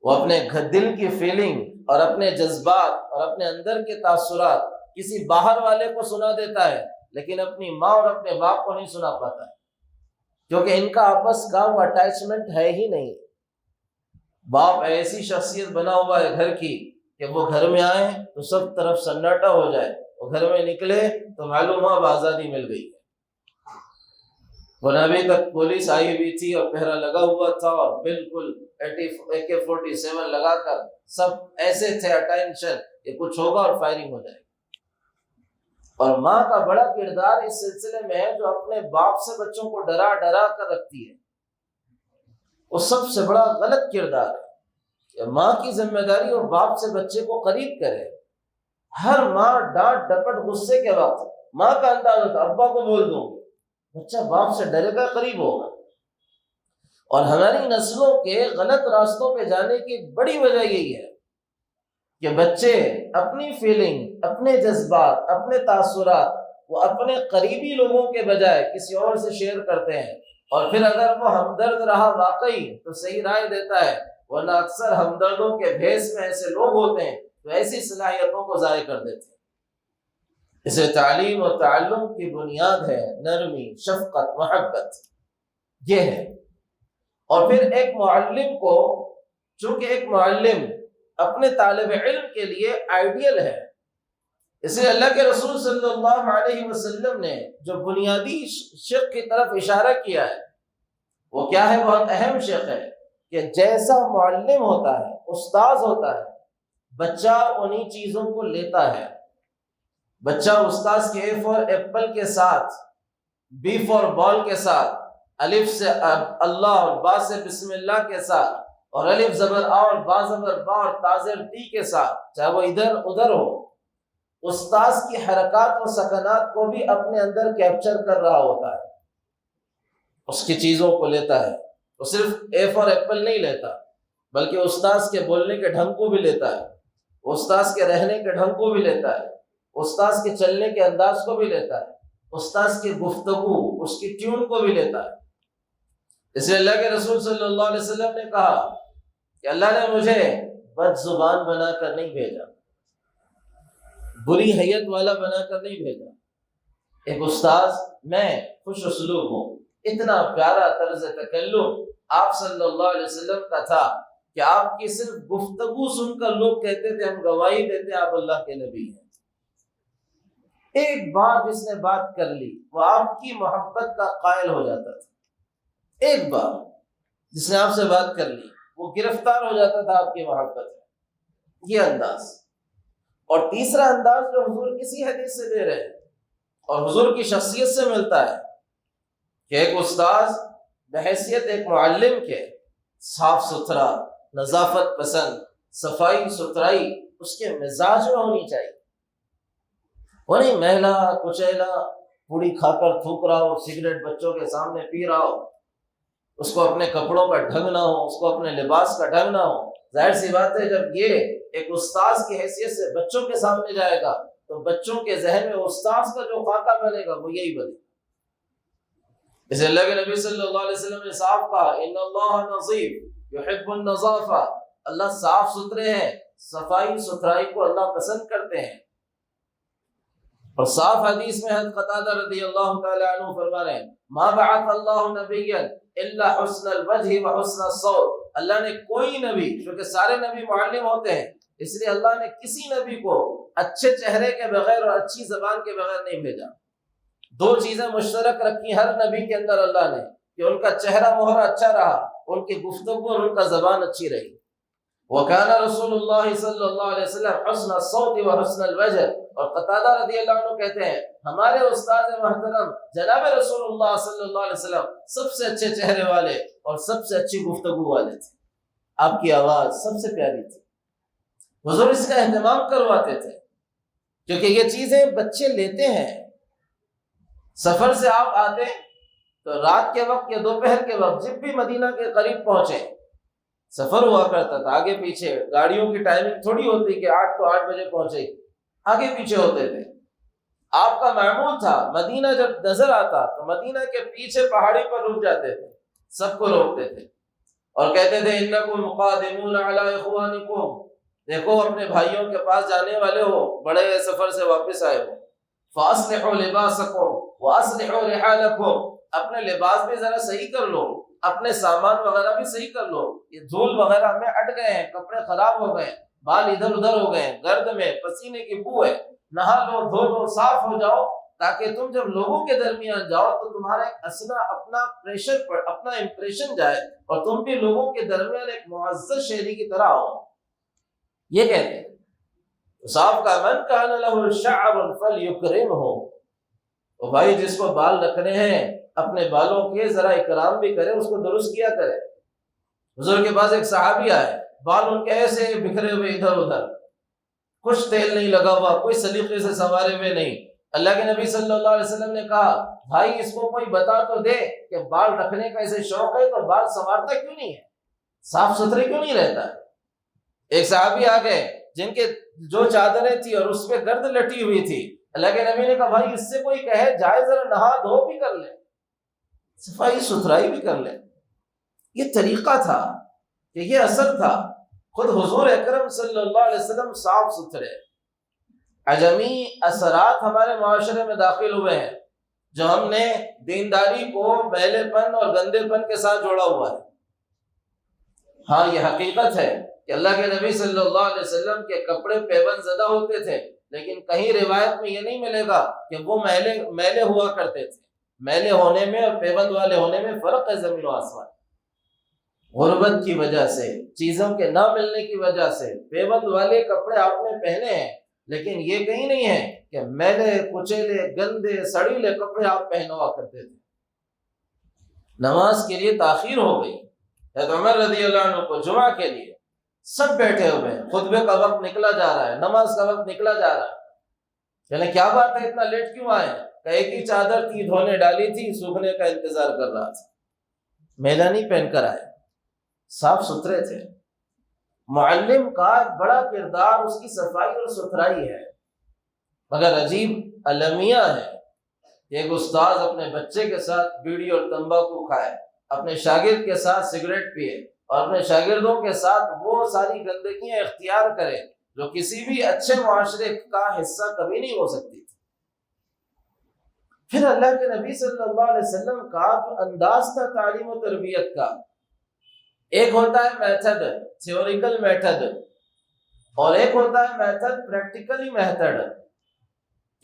وہ اپنے دل کی فیلنگ اور اپنے جذبات اور اپنے اندر کے تاثرات کسی باہر والے کو سنا دیتا ہے، لیکن اپنی ماں اور اپنے باپ کو نہیں سنا پاتا ہے، کیونکہ ان کا آپس کا وہ اٹیچمنٹ ہے ہی نہیں۔ باپ ایسی شخصیت بنا ہوا ہے گھر کی کہ وہ گھر میں آئے تو سب طرف سناٹا ہو جائے، وہ گھر میں نکلے تو معلوم ہوا اب آزادی مل گئی ہے۔ وہ ابھی تک پولیس آئی ہوئی تھی اور پہرا لگا ہوا تھا، اور بالکل AK-47 لگا کر سب ایسے تھے اٹینشن کہ کچھ ہوگا اور فائرنگ ہو جائے گی۔ اور ماں کا بڑا کردار اس سلسلے میں ہے جو اپنے باپ سے بچوں کو ڈرا ڈرا کر رکھتی ہے، وہ سب سے بڑا غلط کردار ہے کہ ماں کی ذمہ داری اور باپ سے بچے کو قریب کرے۔ ہر ماں ڈانٹ ڈپٹ غصے کے وقت ماں کا انداز ہوتا ابا کو بول دوں، بچہ باپ سے ڈرے گا، قریب ہوگا۔ اور ہماری نسلوں کے غلط راستوں پہ جانے کی ایک بڑی وجہ یہی ہے کہ بچے اپنی فیلنگ، اپنے جذبات، اپنے تاثرات وہ اپنے قریبی لوگوں کے بجائے کسی اور سے شیئر کرتے ہیں، اور پھر اگر وہ ہمدرد رہا واقعی تو صحیح رائے دیتا ہے، ورنہ اکثر ہمدردوں کے بھیس میں ایسے لوگ ہوتے ہیں تو ایسی صلاحیتوں کو ضائع کر دیتے ہیں۔ اسے تعلیم و تعلم کی بنیاد ہے نرمی، شفقت، محبت، یہ ہے۔ اور پھر ایک معلم کو، چونکہ ایک معلم اپنے طالب علم کے لیے آئیڈیل ہے، اس لیے اللہ کے رسول صلی اللہ علیہ وسلم نے جو بنیادی شق کی طرف اشارہ کیا ہے وہ کیا ہے؟ بہت اہم شق ہے کہ جیسا معلم ہوتا ہے، استاذ ہوتا ہے، بچہ انہی چیزوں کو لیتا ہے۔ بچہ استاذ کے اے فار ایپل کے ساتھ، بی فار بال کے ساتھ، الف سے اللہ اور با سے بسم اللہ کے ساتھ، اور الف زبر آ اور با زبر با اور تا زیر ٹی کے ساتھ، چاہے وہ ادھر ادھر ہو، استاذ کی حرکات و سکنات کو بھی اپنے اندر کیپچر کر رہا ہوتا ہے، اس کی چیزوں کو لیتا ہے۔ وہ صرف اے فار ایپل نہیں لیتا، بلکہ استاذ کے بولنے کے ڈھنگ کو بھی لیتا ہے، استاذ کے رہنے کے ڈھنگ کو بھی لیتا ہے، استاذ کے چلنے کے انداز کو بھی لیتا ہے، استاذ کی گفتگو، اس کی ٹیون کو بھی لیتا ہے۔ اس لیے اللہ کے رسول صلی اللہ علیہ وسلم نے کہا کہ اللہ نے مجھے بد زبان بنا کر نہیں بھیجا، بری حیت والا بنا کر نہیں بھیجا۔ ایک استاذ، میں خوش اسلوب ہوں، اتنا پیارا طرز تکلم آپ صلی اللہ علیہ وسلم کا تھا کہ آپ کی صرف گفتگو سن کر لوگ کہتے تھے، ہم گواہی دیتے ہیں آپ اللہ کے نبی ہیں۔ ایک بار جس نے بات کر لی وہ آپ کی محبت کا قائل ہو جاتا تھا۔ ایک بار جس نے آپ سے بات کر لی وہ گرفتار ہو جاتا تھا آپ کی محبت میں۔ یہ انداز۔ اور تیسرا انداز جو حضور کسی حدیث سے دے رہے ہیں اور حضور کی شخصیت سے ملتا ہے کہ ایک استاذ بحیثیت ایک معلم کے صاف ستھرا، نظافت پسند، صفائی ستھرائی اس کے مزاج میں ہونی چاہیے۔ وہ نہیں محلا کچیلا، پوڑی کھا کر تھوک رہا ہو، سگریٹ بچوں کے سامنے پی رہا ہو، اس کو اپنے کپڑوں کا ڈھنگ نہ ہو، اس کو اپنے لباس کا ڈھنگ نہ ہو۔ ظاہر سی بات ہے جب یہ ایک استاذ کی حیثیت سے بچوں کے سامنے جائے گا تو بچوں کے ذہن میں استاذ کا جو خاکہ بنے گا وہ یہی بنے گا۔ اس اللہ کے نبی صلی اللہ علیہ وسلم نے صاف کہا، ان اللہ نظیف یحب النظافہ، اللہ صاف ستھرے ہیں، صفائی ستھرائی کو اللہ پسند کرتے ہیں۔ اور صاف حدیث میں حضرت قتادہ رضی اللہ تعالی عنہ فرما رہے ہیں، ما بعث اللہ نبیا الا حسن الوجہ وحسن الصوت، اللہ نے کوئی نبی، کیونکہ سارے نبی معلم ہوتے ہیں، اس لیے اللہ نے کسی نبی کو اچھے چہرے کے بغیر اور اچھی زبان کے بغیر نہیں بھیجا۔ دو چیزیں مشترک رکھی ہر نبی کے اندر اللہ نے، کہ ان کا چہرہ مہرہ اچھا رہا، ان کی گفتگو اور ان کا زبان اچھی رہی۔ وَكَانَ رسول اللہ صلی اللہ علیہ وسلم حسن الصوت وحسن الوجہ، اور قتادہ رضی اللہ عنہ کہتے ہیں ہمارے استاد محترم جناب رسول اللہ صلی اللہ علیہ وسلم سب سے اچھے چہرے والے اور سب سے اچھی گفتگو والے تھے، آپ کی آواز سب سے پیاری تھی۔ حضور اس کا اہتمام کرواتے تھے کیونکہ یہ چیزیں بچے لیتے ہیں۔ سفر سے آپ آتے تو رات کے وقت یا دوپہر کے وقت جب بھی مدینہ کے قریب پہنچے، سفر ہوا کرتا تھا آگے پیچھے، گاڑیوں کی ٹائمنگ تھوڑی ہوتی کہ 8 تو 8 بجے پہنچے، آگے پیچھے ہوتے تھے۔ آپ کا معمول تھا مدینہ جب نظر آتا تو مدینہ کے پیچھے پہاڑی پر رک جاتے تھے، سب کو روکتے تھے اور کہتے تھے انکم قادمون علی اخوانکم، دیکھو اپنے بھائیوں کے پاس جانے والے ہو، بڑے سفر سے واپس آئے ہو، فاصلحوا لباسکم واصلحوا رحالکم، اپنے لباس بھی ذرا صحیح کر لو، اپنے سامان وغیرہ بھی صحیح کر لو، یہ دھول وغیرہ میں اٹ گئے ہیں، کپڑے خراب ہو گئے، بال ادھر ادھر ہو گئے، گرد میں پسینے کی بو ہے، نہا لو، دھو لو، صاف ہو جاؤ، تاکہ تم جب لوگوں کے درمیان جاؤ تو تمہارا ایک اصلہ اپنا پریشر پر اپنا امپریشن جائے اور تم بھی لوگوں کے درمیان ایک معزز شہری کی طرح ہو۔ یہ کہتے ہیں صاحب کا من کان لہ شعر فلیکرمہ، تو بھائی جس کو بال رکھنے ہیں اپنے بالوں کے ذرا اکرام بھی کرے، اس کو درست کیا کرے۔ حضور کے پاس ایک صحابی آئے، بال ان کے ایسے بکھرے ہوئے ادھر ادھر، کچھ تیل نہیں لگا ہوا، کوئی سلیقے سے سنوارے ہوئے نہیں۔ اللہ کے نبی صلی اللہ علیہ وسلم نے کہا بھائی اس کو کوئی بتا تو دے کہ بال رکھنے کا اسے شوق ہے تو بال سنوارتا کیوں نہیں ہے، صاف ستھرے کیوں نہیں رہتا ہے۔ ایک صحابی آ گئے جن کے جو چادریں تھی اور اس پہ گرد لٹی ہوئی تھی، اللہ کے نبی نے کہا بھائی اس سے کوئی کہے جائے ذرا نہا دھو بھی کر لے، صفائی ستھرائی بھی کر لے۔ یہ طریقہ تھا کہ یہ اثر تھا، خود حضور اکرم صلی اللہ علیہ وسلم صاف ستھرے، عجمی اثرات ہمارے معاشرے میں داخل ہوئے ہیں جو ہم نے دینداری کو میلے پن اور گندے پن کے ساتھ جوڑا ہوا ہے۔ ہاں یہ حقیقت ہے کہ اللہ کے نبی صلی اللہ علیہ وسلم کے کپڑے پیوند زدہ ہوتے تھے، لیکن کہیں روایت میں یہ نہیں ملے گا کہ وہ میلے ہوا کرتے تھے۔ میلے ہونے میں اور پیوند والے ہونے میں فرق ہے زمین و آسمان۔ غربت کی وجہ سے، چیزوں کے نہ ملنے کی وجہ سے پیوند والے کپڑے آپ نے پہنے ہیں، لیکن یہ کہیں نہیں ہے کہ میلے کچیلے گندے سڑیلے کپڑے آپ پہنوا کرتے تھے۔ نماز کے لیے تاخیر ہو گئی، حضرت عمر رضی اللہ عنہ کو جمعہ کے لیے سب بیٹھے ہوئے ہیں، خطبے کا وقت نکلا جا رہا ہے، نماز کا وقت نکلا جا رہا ہے، یعنی کیا بات ہے اتنا لیٹ کیوں آئے؟ کہ ایک ہی چادر تھی دھونے ڈالی تھی، سوکھنے کا انتظار کر رہا تھا، میلہ نہیں پہن کر آئے، صاف ستھرے تھے۔ معلم کا ایک بڑا کردار اس کی صفائی اور ستھرائی ہے، مگر عجیب المیہ ہے، ایک استاذ اپنے بچے کے ساتھ بیڑی اور تمباکو کھائے، اپنے شاگرد کے ساتھ سگریٹ پیے، اور اپنے شاگردوں کے ساتھ وہ ساری گندگیاں اختیار کرے جو کسی بھی اچھے معاشرے کا حصہ کبھی نہیں ہو سکتی تھی۔ پھر اللہ کے نبی صلی اللہ علیہ وسلم کا جو انداز تھا تعلیم و تربیت کا، ایک ہوتا ہے میتھڈ، تھیوریکل میتھڈ، اور ایک ہوتا ہے میتھڈ پریکٹیکلی میتھڈ،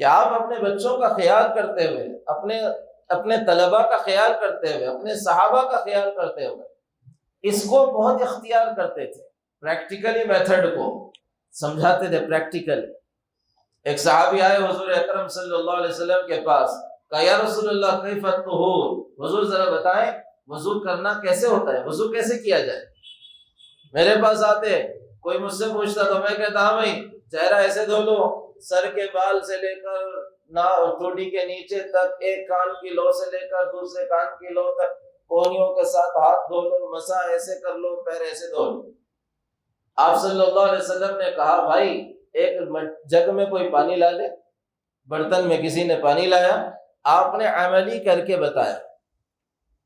کہ آپ اپنے بچوں کا خیال کرتے ہوئے، اپنے طلباء کا خیال کرتے ہوئے، اپنے صحابہ کا خیال کرتے ہوئے اس کو بہت اختیار کرتے تھے، پریکٹیکلی میتھڈ کو سمجھاتے تھے پریکٹیکل۔ ایک صحابی آئے حضور اکرم صلی اللہ علیہ وسلم کے پاس، کہا یا رسول اللہ کیف الطہور، حضور ذرا بتائیں وضو کرنا کیسے ہوتا ہے، وضو کیسے کیا جائے۔ میرے پاس آتے، کوئی مجھ سے پوچھتا تو میں کہتا ہاں بھائی چہرہ ایسے دھو لو، سر کے بال سے لے کر ٹھوڈی کے نیچے تک، ایک کان کی لو سے لے کر دوسرے کان کی لو تک، کونیوں کے ساتھ ہاتھ دھو لو، مسح ایسے کر لو، پیر ایسے دھو لو۔ آپ صلی اللہ علیہ وسلم نے کہا بھائی ایک جگ میں کوئی پانی لا دے، برتن میں کسی نے پانی لایا، آپ نے عملی کر کے بتایا،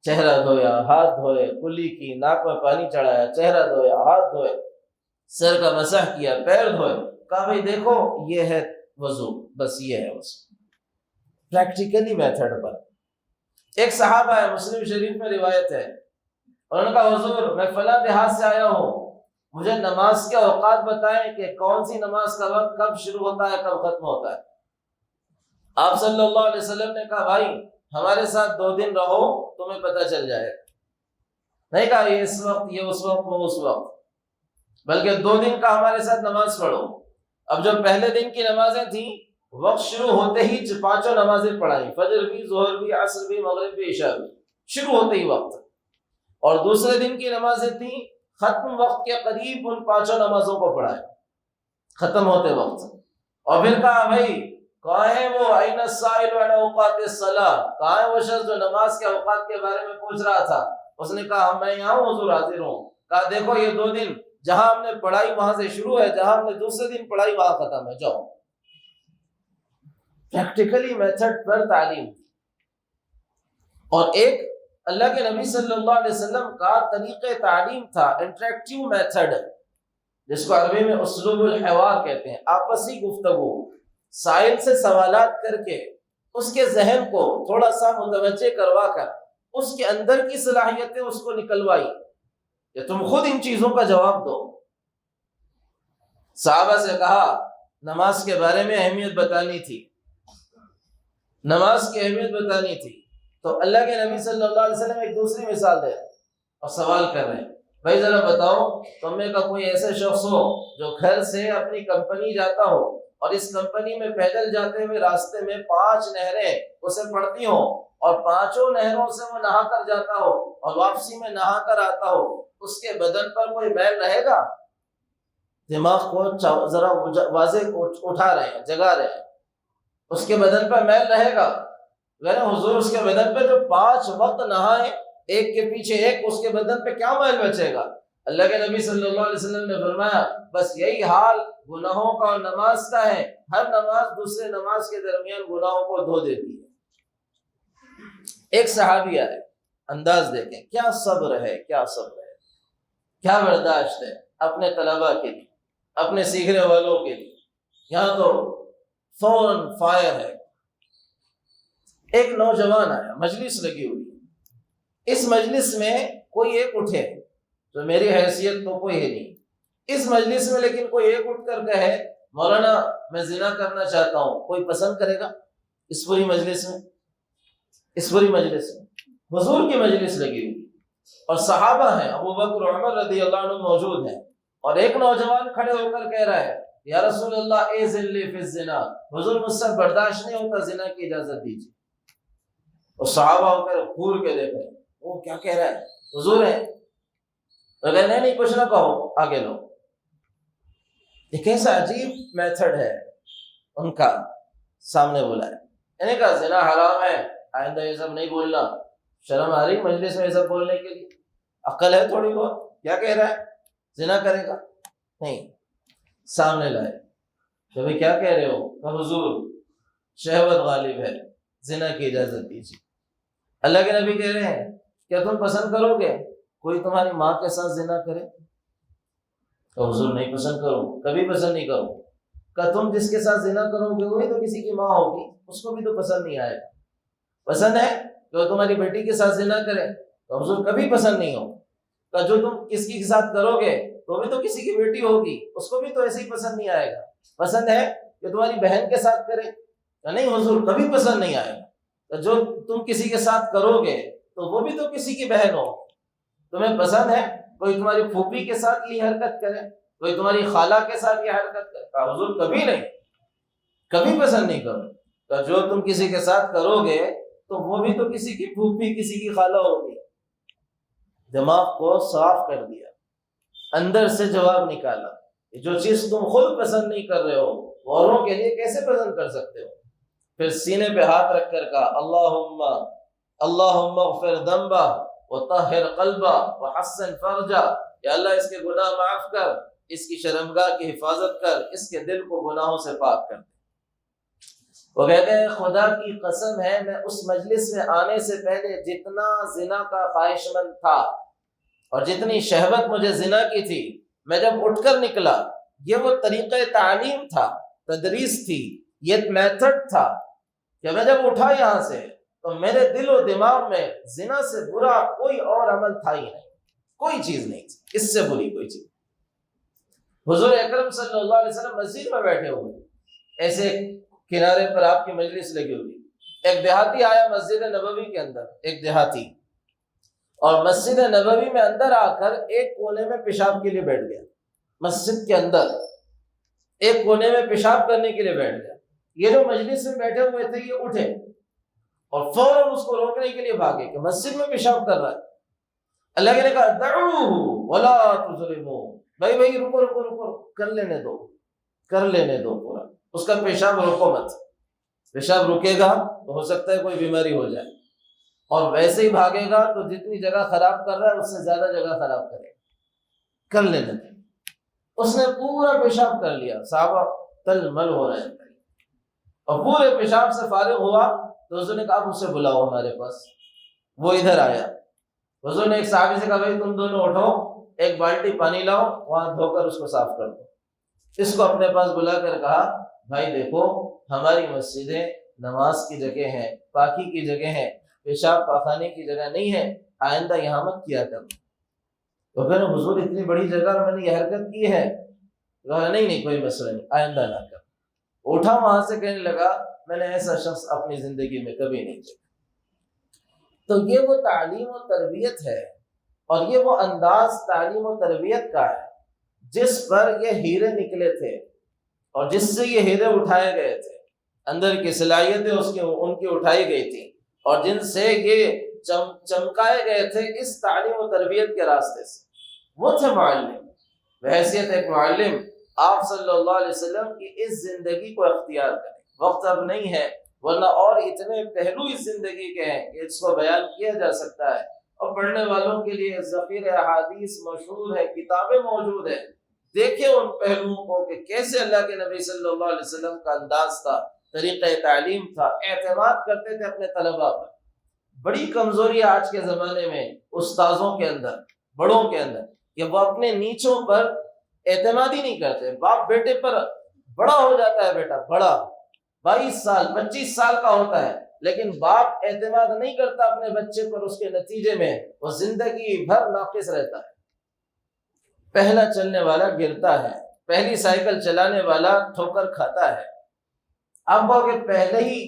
چہرہ دھویا، ہاتھ دھوئے، کلی کی، ناک میں پانی چڑھایا، چہرہ دھویا، ہاتھ دھوئے، سر کا مسح کیا، پیر دھوئے، کہا بھائی دیکھو یہ ہے وضو، بس یہ ہے وضو، پریکٹیکلی میتھڈ پر۔ ایک صحابہ ہے، مسلم شریف میں روایت ہے، انہوں نے کہا حضور میں فلاں دیہات سے آیا ہوں، مجھے نماز کے اوقات بتائیں کہ کون سی نماز کا وقت کب شروع ہوتا ہے کب ختم ہوتا ہے۔ آپ صلی اللہ علیہ وسلم نے کہا بھائی ہمارے ساتھ 2 دن رہو تمہیں پتہ چل جائے گا۔ نہیں کہا یہ اس وقت، یہ اس وقت، وہ اس وقت، بلکہ 2 دن کا ہمارے ساتھ نماز پڑھو۔ اب جو پہلے دن کی نمازیں تھیں وقت شروع ہوتے ہی 5 نمازیں پڑھائیں، فجر بھی، ظہر بھی، عصر بھی، مغرب بھی، عشاء بھی، شروع ہوتے ہی وقت۔ اور دوسرے دن کی نمازیں تھیں ختم وقت کے قریب، ان 5 نمازوں کو پڑھائیں ختم ہوتے وقت۔ اور پھر کہا بھائی کہاں ہے وہ این السائل عن اوقات الصلاۃ، کہاں ہے وہ شخص جو نماز کے اوقات کے بارے میں پوچھ رہا تھا؟ اس نے کہا میں یہاں ہوں حضور، حاضر ہوں۔ کہا دیکھو یہ 2 دن جہاں ہم نے پڑھائی وہاں سے شروع ہے، جہاں ہم نے دوسرے دن پڑھائی وہاں ختم ہے، جاؤ۔ پریکٹیکلی میتھڈ پر تعلیم۔ اور ایک اللہ کے نبی صلی اللہ علیہ وسلم کا طریقہ تعلیم تھا انٹریکٹیو میتھڈ، جس کو عربی میں اسلوب الحوار کہتے ہیں، آپسی گفتگو، سائل سے سوالات کر کے اس کے ذہن کو تھوڑا سا متوجہ کروا کر اس کے اندر کی صلاحیتیں اس کو نکلوائی کہ تم خود ان چیزوں کا جواب دو۔ صحابہ سے کہا نماز کے بارے میں اہمیت بتانی تھی، نماز کی اہمیت بتانی تھی، تو اللہ کے نبی صلی اللہ علیہ وسلم ایک دوسری مثال دے اور سوال کر رہے ہیں بھائی ذرا بتاؤ تم میں کا کوئی ایسا شخص ہو جو گھر سے اپنی کمپنی جاتا ہو اور اس کمپنی میں پیدل جاتے ہوئے راستے میں 5 نہریں اسے پڑتی ہوں اور 5 نہروں سے وہ نہا کر جاتا ہو اور واپسی میں نہا کر آتا ہو، اس کے بدن پر کوئی میل رہے گا؟ دماغ کو ذرا واضح اٹھا رہے ہیں، جگا رہے ہیں، اس کے بدن پر میل رہے گا؟ حضور اس کے بدن پہ جو 5 وقت نہائے ایک کے پیچھے ایک، اس کے بدن پہ کیا میل بچے گا؟ اللہ کے نبی صلی اللہ علیہ وسلم نے فرمایا بس یہی حال گناہوں کا اور نماز کا ہے، ہر نماز دوسرے نماز کے درمیان گناہوں کو دھو دیتی ہے۔ ایک صحابی آئے، انداز دیکھیں کیا صبر ہے، کیا صبر ہے، کیا برداشت ہے۔ اپنے طلباء کے لیے، اپنے سیکھنے والوں کے لیے، یہاں تو فوراً فائر ہے۔ ایک نوجوان آیا، مجلس لگی ہوئی، اس مجلس میں کوئی ایک اٹھے، تو میری حیثیت تو کوئی ہے نہیں اس مجلس میں، لیکن کوئی ایک اٹھ کر کہے مولانا میں زنا کرنا چاہتا ہوں، کوئی پسند کرے گا اس پوری مجلس میں؟ اس پوری مجلس میں حضور کی مجلس لگی ہوئی اور صحابہ ہیں، ابو بکر اور عمر رضی اللہ عنہ موجود ہیں، اور ایک نوجوان کھڑے ہو کر کہہ رہا ہے یا رسول اللہ اذن لی فی الزنا، حضور مجھ سے برداشت نہیں ہوتا، زنا کی اجازت دیجیے۔ اور صحابہ ہو کر گھور کے دیکھ رہے ہیں، وہ کیا کہہ رہا ہے، حضور ہے؟ تو کہہ نہیں کچھ نہ کہو، آگے لو۔ یہ کیسا عجیب میتھڈ ہے ان کا، سامنے بلایا، انہیں کہا زنا حرام ہے، آئندہ یہ سب نہیں بولنا۔ شرم آ رہی مجلس میں یہ سب بولنے کے لیے؟ عقل ہے تھوڑی بہت؟ کیا کہہ رہا ہے، زنا کرے گا؟ نہیں، سامنے لائے کہ بھئی کیا کہہ رہے ہو؟ کہ حضور شہوت غالب ہے، زنا کی اجازت دیجیے۔ اللہ کے نبی کہہ رہے ہیں کیا تم پسند کرو گے کوئی تمہاری ماں کے ساتھ زنا کرے؟ تو حضور نہیں پسند کرو، کبھی پسند نہیں کرو۔ کہ تم جس کے ساتھ زنا کرو گے وہی تو کسی کی ماں ہوگی، اس کو بھی تو پسند نہیں آئے گا۔ پسند ہے کہ وہ تمہاری بیٹی کے ساتھ زنا کرے؟ تو حضور کبھی پسند نہیں ہو۔ کہ جو تم کس کے ساتھ کرو گے تو بھی تو کسی کی بیٹی ہوگی، اس کو بھی تو ایسے ہی پسند نہیں آئے گا۔ پسند ہے کہ تمہاری بہن کے ساتھ کرے؟ کہ نہیں حضور کبھی پسند نہیں آئے گا۔ کہ جو تم کسی کے ساتھ کرو گے تو وہ بھی تو کسی کی بہن ہو، تمہیں پسند ہے کوئی تمہاری پھوپھی کے ساتھ یہ حرکت کرے، کوئی تمہاری خالہ کے ساتھ یہ حرکت کرے؟ کہا حضور کبھی نہیں، کبھی پسند نہیں کرو۔ کہ جو تم کسی کے ساتھ کرو گے تو وہ بھی تو کسی کی پھوپھی کسی کی خالہ ہوگی۔ دماغ کو صاف کر دیا، اندر سے جواب نکالا، جو چیز تم خود پسند نہیں کر رہے ہو اوروں کے لیے کیسے پسند کر سکتے ہو؟ پھر سینے پہ ہاتھ رکھ کر کہا اللہم اغفر ذنبہ وطہر قلبہ وحسن فرجہ، یا اللہ اس کے گناہ معاف کر، اس کی شرمگاہ کی حفاظت کر، اس کے دل کو گناہوں سے پاک کر۔ وہ کہتے ہیں خدا کی قسم ہے میں اس مجلس میں آنے سے پہلے جتنا زنا کا خواہش مند تھا اور جتنی شہوت مجھے زنا کی تھی، میں جب اٹھ کر نکلا، یہ وہ طریقہ تعلیم تھا، تدریس تھی، یہ میتھڈ تھا کہ میں جب اٹھا یہاں سے تو میرے دل و دماغ میں زنا سے برا کوئی اور عمل تھا ہی نہیں، کوئی چیز نہیں تھی اس سے بری کوئی چیز۔ حضور اکرم صلی اللہ علیہ وسلم مسجد میں بیٹھے ہوئے، ایسے کنارے پر آپ کی مجلس لگی ہوئی، ایک دیہاتی آیا مسجد نبوی کے اندر، ایک دیہاتی، اور مسجد نبوی میں اندر آ کر ایک کونے میں پیشاب کے لیے بیٹھ گیا، مسجد کے اندر ایک کونے میں پیشاب کرنے کے لیے بیٹھ گیا۔ یہ جو مجلس میں بیٹھے ہوئے تھے یہ اٹھے اور فوراً اس کو روکنے کے لیے بھاگے کہ مسجد میں پیشاب کر رہا ہے۔ اللہ نے کہا دعوہ ولا تظلموا، بھائی رکو رکو رکو، کر لینے دو پورا، اس کا پیشاب روکو مت، پیشاب رکے گا تو ہو سکتا ہے کوئی بیماری ہو جائے، اور ویسے ہی بھاگے گا تو جتنی جگہ خراب کر رہا ہے اس سے زیادہ جگہ خراب کرے گا، کر لینے دیں۔ اس نے پورا پیشاب کر لیا، صحابہ تل مل ہو رہے ہیں، اور پورے پیشاب سے فارغ ہوا تو حضور نے کہا آپ اسے بلاؤ ہمارے پاس۔ وہ ادھر آیا، حضور نے ایک صحابی سے کہا بھائی تم دونوں اٹھو، ایک بالٹی پانی لاؤ، وہاں دھو کر اس کو صاف کر دو۔ اس کو اپنے پاس بلا کر کہا بھائی دیکھو ہماری مسجدیں نماز کی جگہ ہیں، پاکی کی جگہ ہیں، پیشاب پاخانے کی جگہ نہیں ہے، آئندہ یہاں مت کیا کرو۔ تو پھر حضور اتنی بڑی جگہ میں نے یہ حرکت کی ہے، کہا نہیں کوئی مسئلہ نہیں، آئندہ نہ کر۔ اٹھا وہاں سے کہنے لگا میں نے ایسا شخص اپنی زندگی میں کبھی نہیں دیکھا۔ تو یہ وہ تعلیم و تربیت ہے، اور یہ وہ انداز تعلیم و تربیت کا ہے جس پر یہ ہیرے نکلے تھے اور جس سے یہ ہیرے اٹھائے گئے تھے، اندر کی صلاحیتیں ان کی اٹھائی گئی تھیں، اور جن سے یہ چمکائے گئے تھے اس تعلیم و تربیت کے راستے سے۔ وہ تھے معلم، بحیثیت ایک معلم آپ صلی اللہ علیہ وسلم کی اس زندگی کو اختیار کریں۔ وقت اب نہیں ہے، ورنہ اور اتنے پہلو اس زندگی کے ہیں کہ اس کو بیان کیا جا سکتا ہے، اور پڑھنے والوں کے لیے ذخیرہ احادیث مشہور ہے، کتابیں موجود ہیں، دیکھیں ان پہلوؤں کو کہ کیسے اللہ کے نبی صلی اللہ علیہ وسلم کا انداز تھا، طریقہ تعلیم تھا، اعتماد کرتے تھے اپنے طلباء پر۔ بڑی کمزوری آج کے زمانے میں استاذوں کے اندر، بڑوں کے اندر، کہ وہ اپنے نیچوں پر اعتماد ہی نہیں کرتے. باپ بیٹے پر بڑا ہو جاتا ہے، بیٹا بڑا 22 سال 25 سال کا ہوتا ہے، لیکن باپ اعتماد نہیں کرتا اپنے بچے پر، اس کے نتیجے میں وہ زندگی بھر ناقص رہتا ہے. پہلا چلنے والا گرتا ہے، پہلی سائیکل چلانے والا ٹھوکر کھاتا ہے. آپ کہو کہ پہلے ہی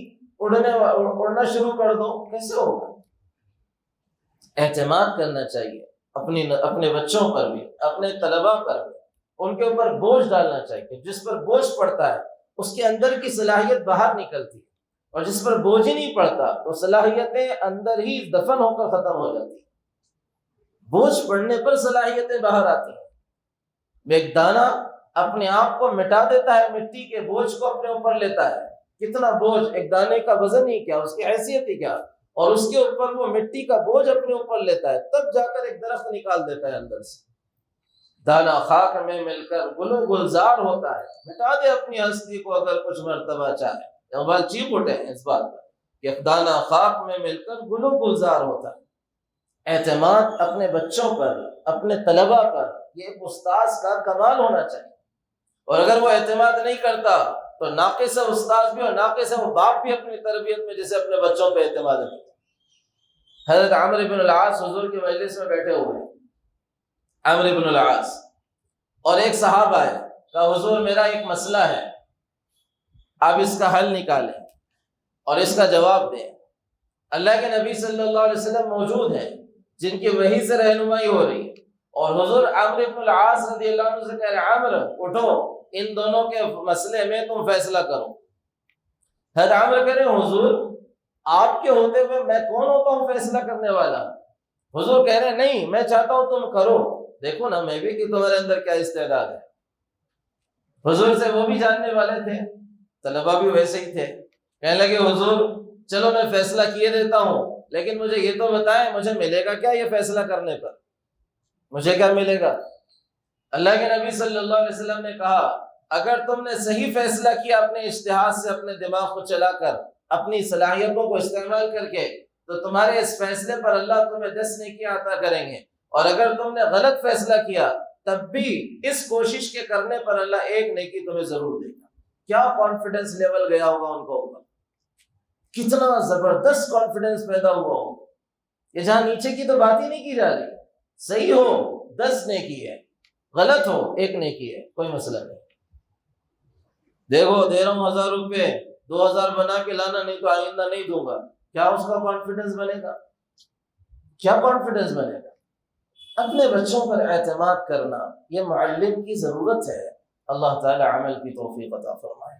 اڑنا شروع کر دو، کیسے ہوگا؟ اعتماد کرنا چاہیے اپنے بچوں پر بھی، اپنے طلباء پر بھی. ان کے اوپر بوجھ ڈالنا چاہیے. جس پر بوجھ پڑتا ہے اس کے اندر کی صلاحیت باہر نکلتی ہے، اور جس پر بوجھ ہی نہیں پڑتا تو صلاحیتیں اندر ہی دفن ہو کر ختم ہو جاتی ہیں. بوجھ پڑنے پر صلاحیتیں باہر آتی ہیں. ایک دانہ اپنے آپ کو مٹا دیتا ہے، مٹی کے بوجھ کو اپنے اوپر لیتا ہے. کتنا بوجھ، ایک دانے کا وزن ہی کیا، اس کی حیثیت ہی کیا، اور اس کے اوپر وہ مٹی کا بوجھ اپنے اوپر لیتا ہے، تب جا کر ایک درخت نکال دیتا ہے اندر سے. دانہ خاک میں مل کر گل و گلزار ہوتا ہے. مٹا دے اپنی ہستی کو اگر کچھ مرتبہ چاہے. اقبال چیپ اٹھے ہیں اس بات پر کہ دانہ خاک میں مل کر گل و گلزار ہوتا ہے. اعتماد اپنے بچوں پر، اپنے طلباء پر، یہ ایک استاذ کا کمال ہونا چاہیے. اور اگر وہ اعتماد نہیں کرتا تو ناقص ہے استاذ بھی، اور ناقص ہے وہ باپ بھی اپنی تربیت میں جسے اپنے بچوں پہ اعتماد نہیں. حضرت عمرو بن العاص حضور کی مجلس میں بیٹھے ہوئے ہیں. عمرو بن العاص اور ایک صحابہ ہے، کہا حضور میرا ایک مسئلہ ہے، آپ اس کا حل نکالیں اور اس کا جواب دیں. اللہ کے نبی صلی اللہ علیہ وسلم موجود ہیں جن کی وحی سے رہنمائی ہو رہی ہے، اور حضور عمرو بن العاص رضی اللہ عنہ سے کہہ رہے ہیں عمرو اٹھو، ان دونوں کے مسئلے میں تم فیصلہ کرو. حضرت عمرو کہہ رہے ہیں حضور آپ کے ہوتے ہوئے میں کون ہوتا ہوں فیصلہ کرنے والا؟ حضور کہہ رہے ہیں نہیں، میں چاہتا ہوں تم کرو، دیکھو نا میں بھی کہ تمہارے اندر کیا استعداد ہے. حضور سے وہ بھی جاننے والے تھے، طلباء بھی ویسے ہی تھے. کہنے لگے حضور چلو میں فیصلہ کیے دیتا ہوں، لیکن مجھے یہ تو بتائیں مجھے ملے گا کیا یہ فیصلہ کرنے پر؟ مجھے کیا ملے گا؟ اللہ کے نبی صلی اللہ علیہ وسلم نے کہا اگر تم نے صحیح فیصلہ کیا اپنے اجتہاد سے، اپنے دماغ کو چلا کر، اپنی صلاحیتوں کو استعمال کر کے، تو تمہارے اس فیصلے پر اللہ تمہیں 10 نیکیاں عطا کریں گے. اور اگر تم نے غلط فیصلہ کیا تب بھی اس کوشش کے کرنے پر اللہ ایک نیکی تمہیں ضرور دے گا. کیا کانفیڈنس لیول گیا ہوگا ان کو اوپر، کتنا زبردست کانفیڈنس پیدا ہوا ہوگا. یہ جہاں نیچے کی تو بات ہی نہیں کی جا رہی. صحیح ہو 10 نیکی ہے، غلط ہو 1 نیکی ہے، کوئی مسئلہ نہیں. دیکھو دے رہا ہوں 1000 روپے، 2000 بنا کے لانا نہیں تو آئندہ نہیں دوں گا. کیا اس کا کانفیڈنس بنے گا؟ کیا کانفیڈنس بنے گا؟ اپنے بچوں پر اعتماد کرنا یہ معلم کی ضرورت ہے. اللہ تعالی عمل کی توفیق عطا فرمائے.